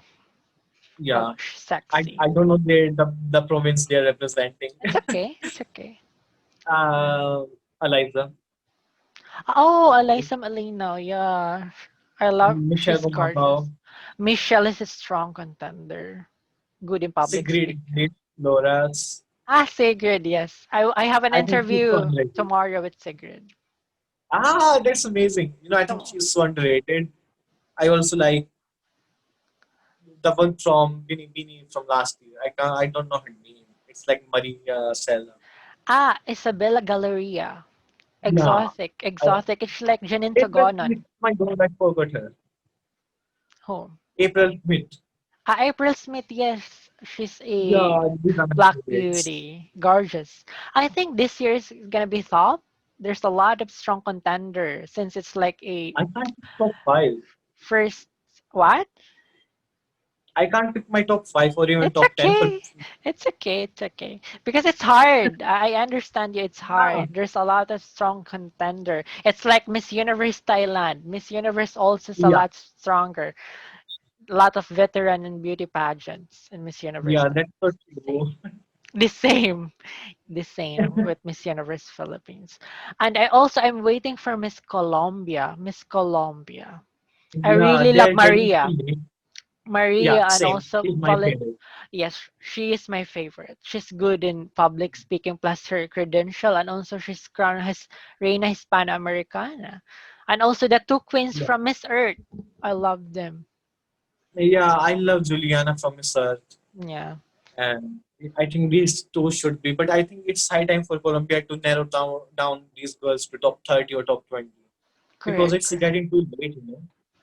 Speaker 1: Oh,
Speaker 2: Yeah,
Speaker 1: she's
Speaker 2: I,
Speaker 1: sexy.
Speaker 2: I don't know the province they're representing.
Speaker 1: It's okay. It's okay.
Speaker 2: uh, Eliza,
Speaker 1: Oh, Eliza Malino. Yeah, I love.
Speaker 2: Michelle
Speaker 1: She's gorgeous.
Speaker 2: Gumabao,
Speaker 1: Michelle is a strong contender. Good in public
Speaker 2: Sigrid
Speaker 1: speak.
Speaker 2: Nit, Loras.
Speaker 1: Ah, Sigrid. Yes, I have an
Speaker 2: I think she's so
Speaker 1: interview
Speaker 2: underrated.
Speaker 1: tomorrow with Sigrid.
Speaker 2: That's amazing. I think
Speaker 1: Tom-
Speaker 2: she's so underrated. I also like the one from Bini from last year. I don't know her name. It's like Maria Sella.
Speaker 1: Ah, Isabella Galleria.
Speaker 2: Yeah.
Speaker 1: Exotic,
Speaker 2: I,
Speaker 1: exotic. It's like Janine
Speaker 2: April Smith.
Speaker 1: Togonon.
Speaker 2: My God, I forgot her.
Speaker 1: Who?
Speaker 2: April Smith.
Speaker 1: Ah, April Smith, yes. She's a
Speaker 2: Yeah, these are my
Speaker 1: black
Speaker 2: favorites.
Speaker 1: beauty. Gorgeous. I think this year is gonna be top. There's a lot of strong contenders since it's like a
Speaker 2: I can't pick top five.
Speaker 1: first what?
Speaker 2: I can't pick my top five or even
Speaker 1: It's
Speaker 2: top 10, but
Speaker 1: okay. It's okay. It's okay. Because it's hard. I understand you. It's
Speaker 2: yeah,
Speaker 1: hard. There's a lot of strong contender. It's like Miss Universe Thailand. Miss Universe also is a
Speaker 2: yeah,
Speaker 1: lot stronger. A lot of veteran and beauty pageants in Miss Universe.
Speaker 2: yeah, that's so
Speaker 1: Same.
Speaker 2: true.
Speaker 1: The same. The same with Miss Universe Philippines. And I also I'm waiting for Miss Colombia. Miss Colombia. I
Speaker 2: Yeah,
Speaker 1: really love
Speaker 2: they're getting
Speaker 1: Maria.
Speaker 2: too late. Yeah,
Speaker 1: Maria and
Speaker 2: same.
Speaker 1: also
Speaker 2: She's my
Speaker 1: Valen.
Speaker 2: favorite.
Speaker 1: Yes, she is my favorite. She's good in public speaking plus her credential and also she's crowned as Reina Hispanoamericana. And also the two queens
Speaker 2: Yeah,
Speaker 1: from Miss Earth. I love them.
Speaker 2: yeah, I love Juliana from Miss Earth,
Speaker 1: Yeah,
Speaker 2: and I think these two should be. But I think it's high time for Colombia to narrow down these girls to top 30 or top 20 because
Speaker 1: correct,
Speaker 2: it's
Speaker 1: correct.
Speaker 2: getting too late.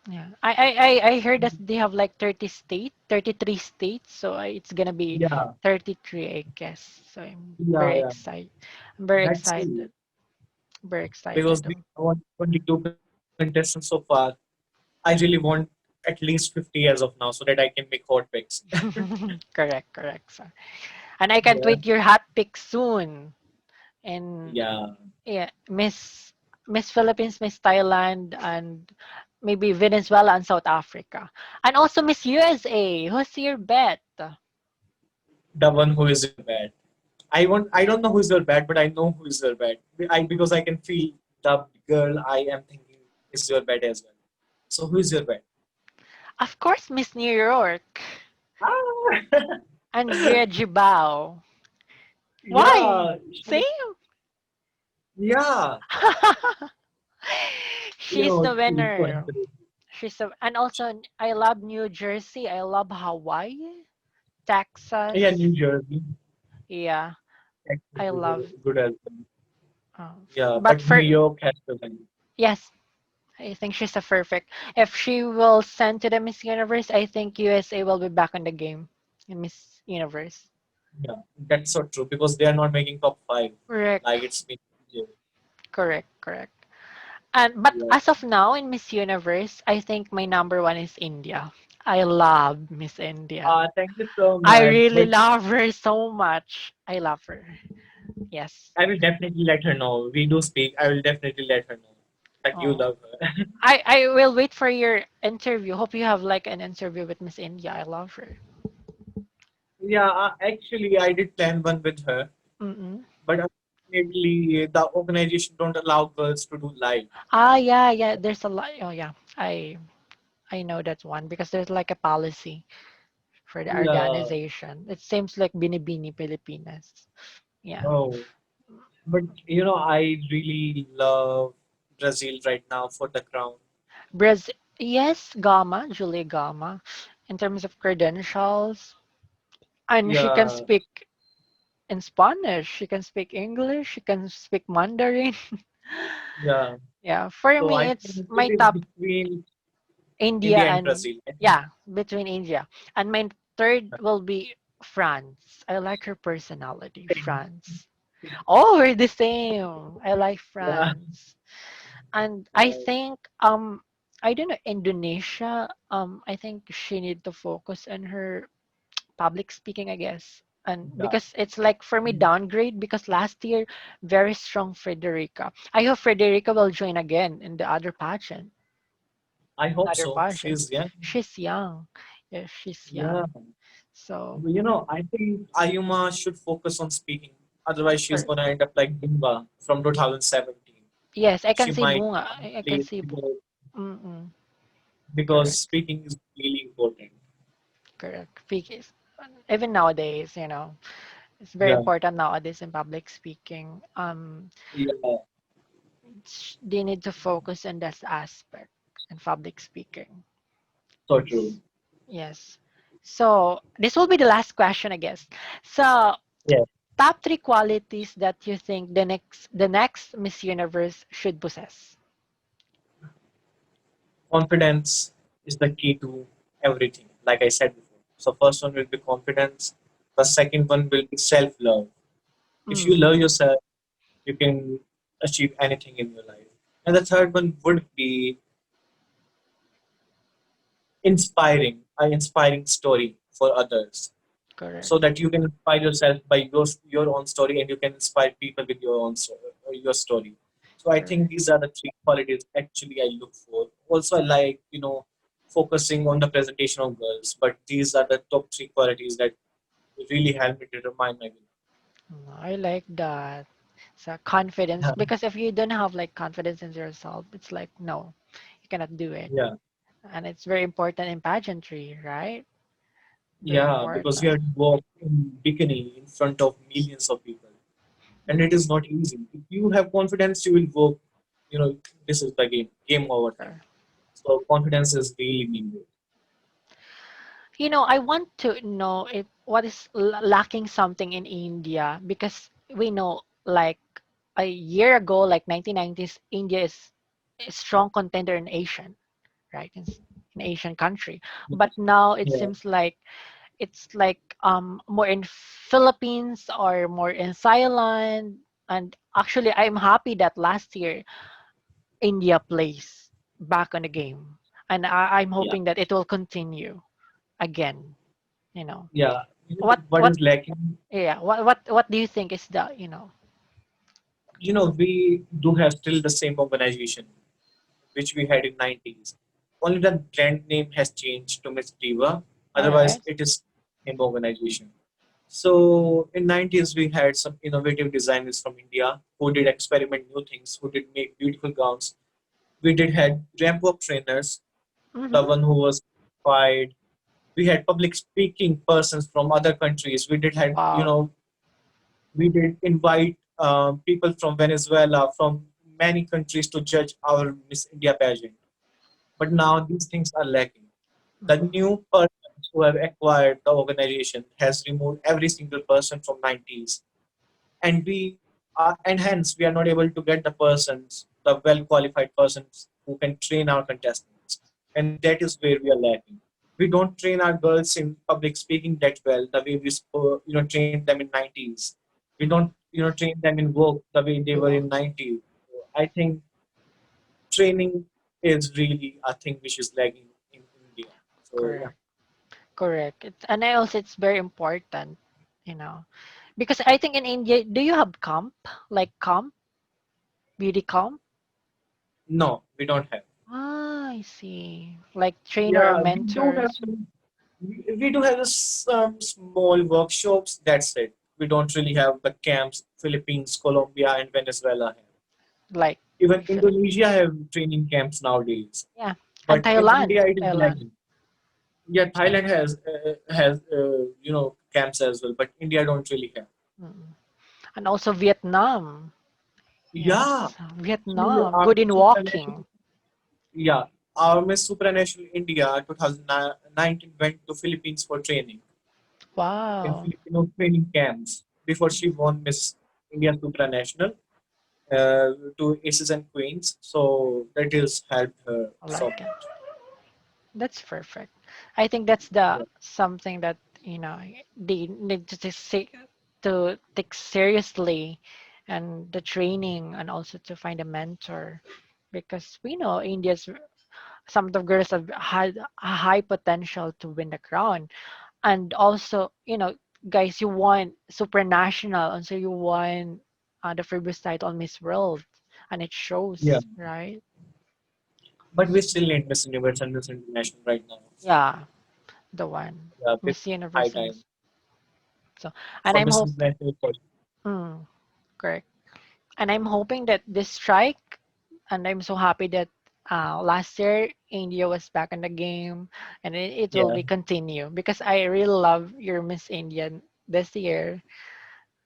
Speaker 1: Yeah. I heard that they have like 33 states, so it's gonna be
Speaker 2: Yeah,
Speaker 1: 33, I guess. So I'm
Speaker 2: yeah,
Speaker 1: very
Speaker 2: yeah.
Speaker 1: excited. I'm very
Speaker 2: That's true
Speaker 1: excited. Very
Speaker 2: because
Speaker 1: excited.
Speaker 2: we want 22 contestants so far. I really want at least 50 years of now so that I can make hot picks.
Speaker 1: Correct, correct. So, and I can't
Speaker 2: Yeah,
Speaker 1: wait your hot pick soon. And
Speaker 2: yeah.
Speaker 1: yeah, Miss Philippines, Miss Thailand, and maybe Venezuela and South Africa. And also Miss USA. Who's your bet?
Speaker 2: The one who is your bad. I don't know who is your bad, but I know who is your bad. Because I can feel the girl I am thinking is your bad as well. So who is your bad?
Speaker 1: Of course, Miss New York.
Speaker 2: Ah,
Speaker 1: Andrea Gibao. Why?
Speaker 2: yeah,
Speaker 1: Same.
Speaker 2: yeah.
Speaker 1: She's the
Speaker 2: She's so
Speaker 1: winner.
Speaker 2: interesting.
Speaker 1: And also I love New Jersey. I love Hawaii,
Speaker 2: Yeah,
Speaker 1: Texas.
Speaker 2: New Jersey.
Speaker 1: Yeah,
Speaker 2: Texas
Speaker 1: I
Speaker 2: is
Speaker 1: love.
Speaker 2: good as well.
Speaker 1: Um,
Speaker 2: Yeah,
Speaker 1: but
Speaker 2: but New
Speaker 1: for
Speaker 2: York has to win.
Speaker 1: Yes, I think she's a perfect. If she will send to the Miss Universe, I think USA will be back on the game in Miss Universe.
Speaker 2: Yeah, that's so true because they are not making top five
Speaker 1: Correct,
Speaker 2: like it's been.
Speaker 1: correct, correct. And but
Speaker 2: Yeah.
Speaker 1: as of now in Miss Universe, I think my number one is India. I love Miss India.
Speaker 2: Thank you so
Speaker 1: I
Speaker 2: much.
Speaker 1: really
Speaker 2: But
Speaker 1: love her so much. I love her. Yes.
Speaker 2: I will definitely let her know. We do speak. I will definitely let her know that you
Speaker 1: Oh.
Speaker 2: love her.
Speaker 1: I will wait for your interview. Hope you have like an interview with Miss India. I love her.
Speaker 2: Yeah, actually, I did plan one with her,
Speaker 1: Mm-mm.
Speaker 2: but unfortunately, the organization don't allow girls to do live.
Speaker 1: Ah, yeah, yeah. There's a lot. Oh, yeah. I know that one because there's like a policy for the
Speaker 2: Yeah.
Speaker 1: organization. It seems like Binibini Pilipinas. Yeah.
Speaker 2: Oh, but I really love Brazil right now for the crown.
Speaker 1: Brazil. Yes, Gama, Julie Gama, in terms of credentials, and she can
Speaker 2: Yeah,
Speaker 1: speak in Spanish. She can speak English. She can speak Mandarin.
Speaker 2: yeah.
Speaker 1: Yeah, for
Speaker 2: So
Speaker 1: me,
Speaker 2: I
Speaker 1: it's
Speaker 2: think it
Speaker 1: my
Speaker 2: is
Speaker 1: top
Speaker 2: between
Speaker 1: India
Speaker 2: India and
Speaker 1: and
Speaker 2: Brazil. I think.
Speaker 1: yeah, between India. And my third will be France. I like her personality,
Speaker 2: Same.
Speaker 1: France. Oh, we're the same. I like
Speaker 2: Yeah.
Speaker 1: France. And I
Speaker 2: Uh,
Speaker 1: think I don't know Indonesia, I think she need to focus on her public speaking, I guess. And
Speaker 2: yeah.
Speaker 1: because it's like for me downgrade because last year very strong Frederica. I hope Frederica will join again in the other pageant.
Speaker 2: I hope
Speaker 1: Other
Speaker 2: so.
Speaker 1: pageant.
Speaker 2: She's young.
Speaker 1: She's young. Yeah, she's
Speaker 2: Yeah.
Speaker 1: young. So
Speaker 2: I think Ayuma should focus on speaking. Otherwise, she's
Speaker 1: or-
Speaker 2: gonna end up like Bimba from 2017.
Speaker 1: yes, I can
Speaker 2: She
Speaker 1: see
Speaker 2: might
Speaker 1: Bunga. I can
Speaker 2: play
Speaker 1: see mm-mm,
Speaker 2: because
Speaker 1: correct.
Speaker 2: speaking is really important.
Speaker 1: Correct. Even nowadays, it's very
Speaker 2: Yeah.
Speaker 1: important nowadays in public speaking.
Speaker 2: Yeah.
Speaker 1: They need to focus on that aspect in public speaking.
Speaker 2: So true.
Speaker 1: Yes. So this will be the last question, I guess. So
Speaker 2: Yeah.
Speaker 1: top three qualities that you think the next Miss Universe should possess.
Speaker 2: Confidence is the key to everything, like I said before. So first one will be confidence. The second one will be self-love. If you
Speaker 1: Mm,
Speaker 2: love yourself, you can achieve anything in your life. And the third one would be inspiring story for others,
Speaker 1: correct.
Speaker 2: so that you can inspire yourself by your own story, and you can inspire people with your own your story. So I think
Speaker 1: Correct.
Speaker 2: these are the three qualities actually I look for. Also, I like focusing on the presentation of girls, but these are the top three qualities that really help me determine my winner.
Speaker 1: I like that. So confidence,
Speaker 2: Yeah,
Speaker 1: because if you don't have like confidence in yourself, it's like no, you cannot do it.
Speaker 2: yeah,
Speaker 1: And it's very important in pageantry, right? Very
Speaker 2: yeah, because you
Speaker 1: important.
Speaker 2: have to walk in bikini in front of millions of people, and it is
Speaker 1: Mm,
Speaker 2: not easy. If you have confidence, you will walk. This is the game over thing.
Speaker 1: sure.
Speaker 2: So confidence is really needed.
Speaker 1: I want to know if what is lacking something in India because we know like a year ago, like 1990s, India is a strong contender in Asian, right? In Asian country, but now it
Speaker 2: Yeah,
Speaker 1: seems like it's like more in Philippines or more in Thailand. And actually, I'm happy that last year India plays back on the game, and I'm
Speaker 2: yeah,
Speaker 1: hoping that it will continue again. You know,
Speaker 2: yeah.
Speaker 1: what
Speaker 2: What
Speaker 1: what
Speaker 2: is lacking?
Speaker 1: yeah, what do you think is the.
Speaker 2: We do have still the same organization which we had in 90s. Only the brand name has changed to Miss Diva.
Speaker 1: All
Speaker 2: Otherwise,
Speaker 1: right.
Speaker 2: it is same organization. So in 90s, we had some innovative designers from India who did experiment new things, who did make beautiful gowns. We did had ramp walk trainers, the
Speaker 1: Mm-hmm.
Speaker 2: one who was inspired. We had public speaking persons from other countries.
Speaker 1: Wow.
Speaker 2: We did invite people from Venezuela, from many countries to judge our Miss India pageant. But now these things are lacking. The
Speaker 1: Mm-hmm.
Speaker 2: new persons who have acquired the organization has removed every single person from 90s, and hence we are not able to get the persons. the well qualified persons who can train our contestants, and that is where we are lacking. We don't train our girls in public speaking that well, the way we trained them in 90s. We don't train them in work the way they were in
Speaker 1: Well,
Speaker 2: 90s. I think training is really a thing which is lagging in India. So yeah.
Speaker 1: correct. Correct. And I also it's very important, you know, because I think in India, do you have comp like comp beauty comp?
Speaker 2: No, we don't have.
Speaker 1: Ah, I see. Like trainer or
Speaker 2: Yeah, we do have.
Speaker 1: mentors.
Speaker 2: We do have some small workshops. That's it. We don't really have the camps. Philippines, Colombia, and Venezuela have.
Speaker 1: Like
Speaker 2: Even Indonesia
Speaker 1: Philippines.
Speaker 2: have training camps nowadays.
Speaker 1: Yeah. And
Speaker 2: But in
Speaker 1: Thailand.
Speaker 2: India, it is
Speaker 1: Thailand.
Speaker 2: lacking. Yeah, Thailand has camps as well, but India don't really have.
Speaker 1: Mm. And also Vietnam.
Speaker 2: Yeah,
Speaker 1: Yes.
Speaker 2: actually,
Speaker 1: Vietnam.
Speaker 2: our
Speaker 1: Good
Speaker 2: Miss
Speaker 1: in
Speaker 2: Supranational,
Speaker 1: walking.
Speaker 2: yeah, our Miss Supranational India 2019 went to Philippines for training in
Speaker 1: Wow.
Speaker 2: Filipino training camps before she won Miss India Supranational to Aces and Queens. So that has helped her
Speaker 1: I
Speaker 2: so
Speaker 1: like it.
Speaker 2: much.
Speaker 1: That's perfect. I think that's the
Speaker 2: Yeah,
Speaker 1: something that they need to to take seriously, and the training, and also to find a mentor, because we know India's some of the girls have had a high potential to win the crown, and also guys, you won supranational, and so you won the previous title Miss World, and it
Speaker 2: yeah.
Speaker 1: shows, right?
Speaker 2: But we still need Miss Universe and Miss International right now.
Speaker 1: Yeah, the one
Speaker 2: It's
Speaker 1: Miss
Speaker 2: high
Speaker 1: Universe and
Speaker 2: time
Speaker 1: Miss. So, and
Speaker 2: for
Speaker 1: I'm
Speaker 2: Miss
Speaker 1: hope
Speaker 2: International first.
Speaker 1: mm, correct. And I'm hoping that this strike, and I'm so happy that last year India was back in the game, and it will
Speaker 2: Yeah,
Speaker 1: be continue, because I really love your Miss Indian this year.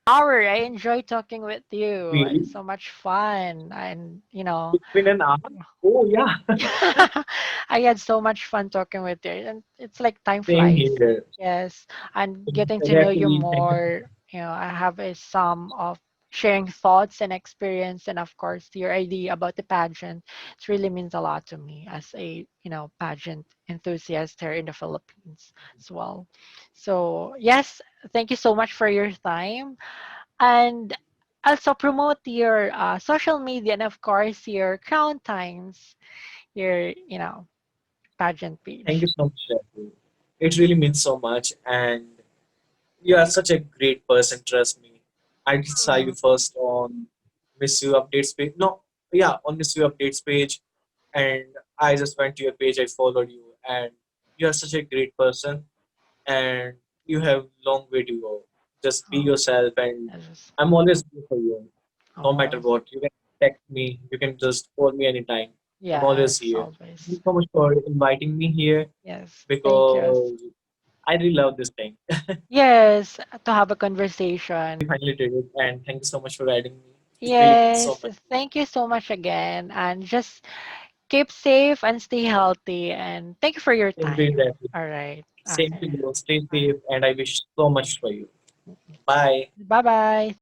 Speaker 1: Hour, I enjoy talking with you.
Speaker 2: really.
Speaker 1: It's so much fun, and
Speaker 2: It's been an hour. Oh yeah,
Speaker 1: I had so much fun talking with you, and it's like time
Speaker 2: same
Speaker 1: flies.
Speaker 2: here.
Speaker 1: Yes, and getting to know you
Speaker 2: Referee, thank you.
Speaker 1: more. I have a sum of sharing thoughts and experience, and of course, your idea about the pageant. It really means a lot to me as a pageant enthusiast here in the Philippines as well. So yes, thank you so much for your time, and also promote your social media, and of course your crown times, your pageant
Speaker 2: Thank you
Speaker 1: page.
Speaker 2: so much, Referee. It really means so much, and you are such a great person. Trust me. I did saw you
Speaker 1: Mm.
Speaker 2: first on Miss You Updates page. No, yeah, on Miss You Updates page, and I just went to your page. I followed you, and you are such a great person, and you have long way to go. Just be
Speaker 1: Oh,
Speaker 2: yourself, and
Speaker 1: that's just,
Speaker 2: I'm always here for you. No matter
Speaker 1: oh,
Speaker 2: what, you can text me. You can just call me anytime. I'm always
Speaker 1: yes,
Speaker 2: here. Thank
Speaker 1: always.
Speaker 2: you so much for inviting me here
Speaker 1: Yes, thank you.
Speaker 2: because I really love this thing.
Speaker 1: Yes, to have a conversation.
Speaker 2: Finally did it, and thank you so much for adding me. It really means so
Speaker 1: Yes,
Speaker 2: much.
Speaker 1: thank you so much again. And just keep safe and stay healthy. And thank you for your
Speaker 2: Same to you,
Speaker 1: time.
Speaker 2: Rafi.
Speaker 1: All right.
Speaker 2: Same to
Speaker 1: Okay.
Speaker 2: you. Stay safe, and I wish so much for you. Bye.
Speaker 1: Bye bye.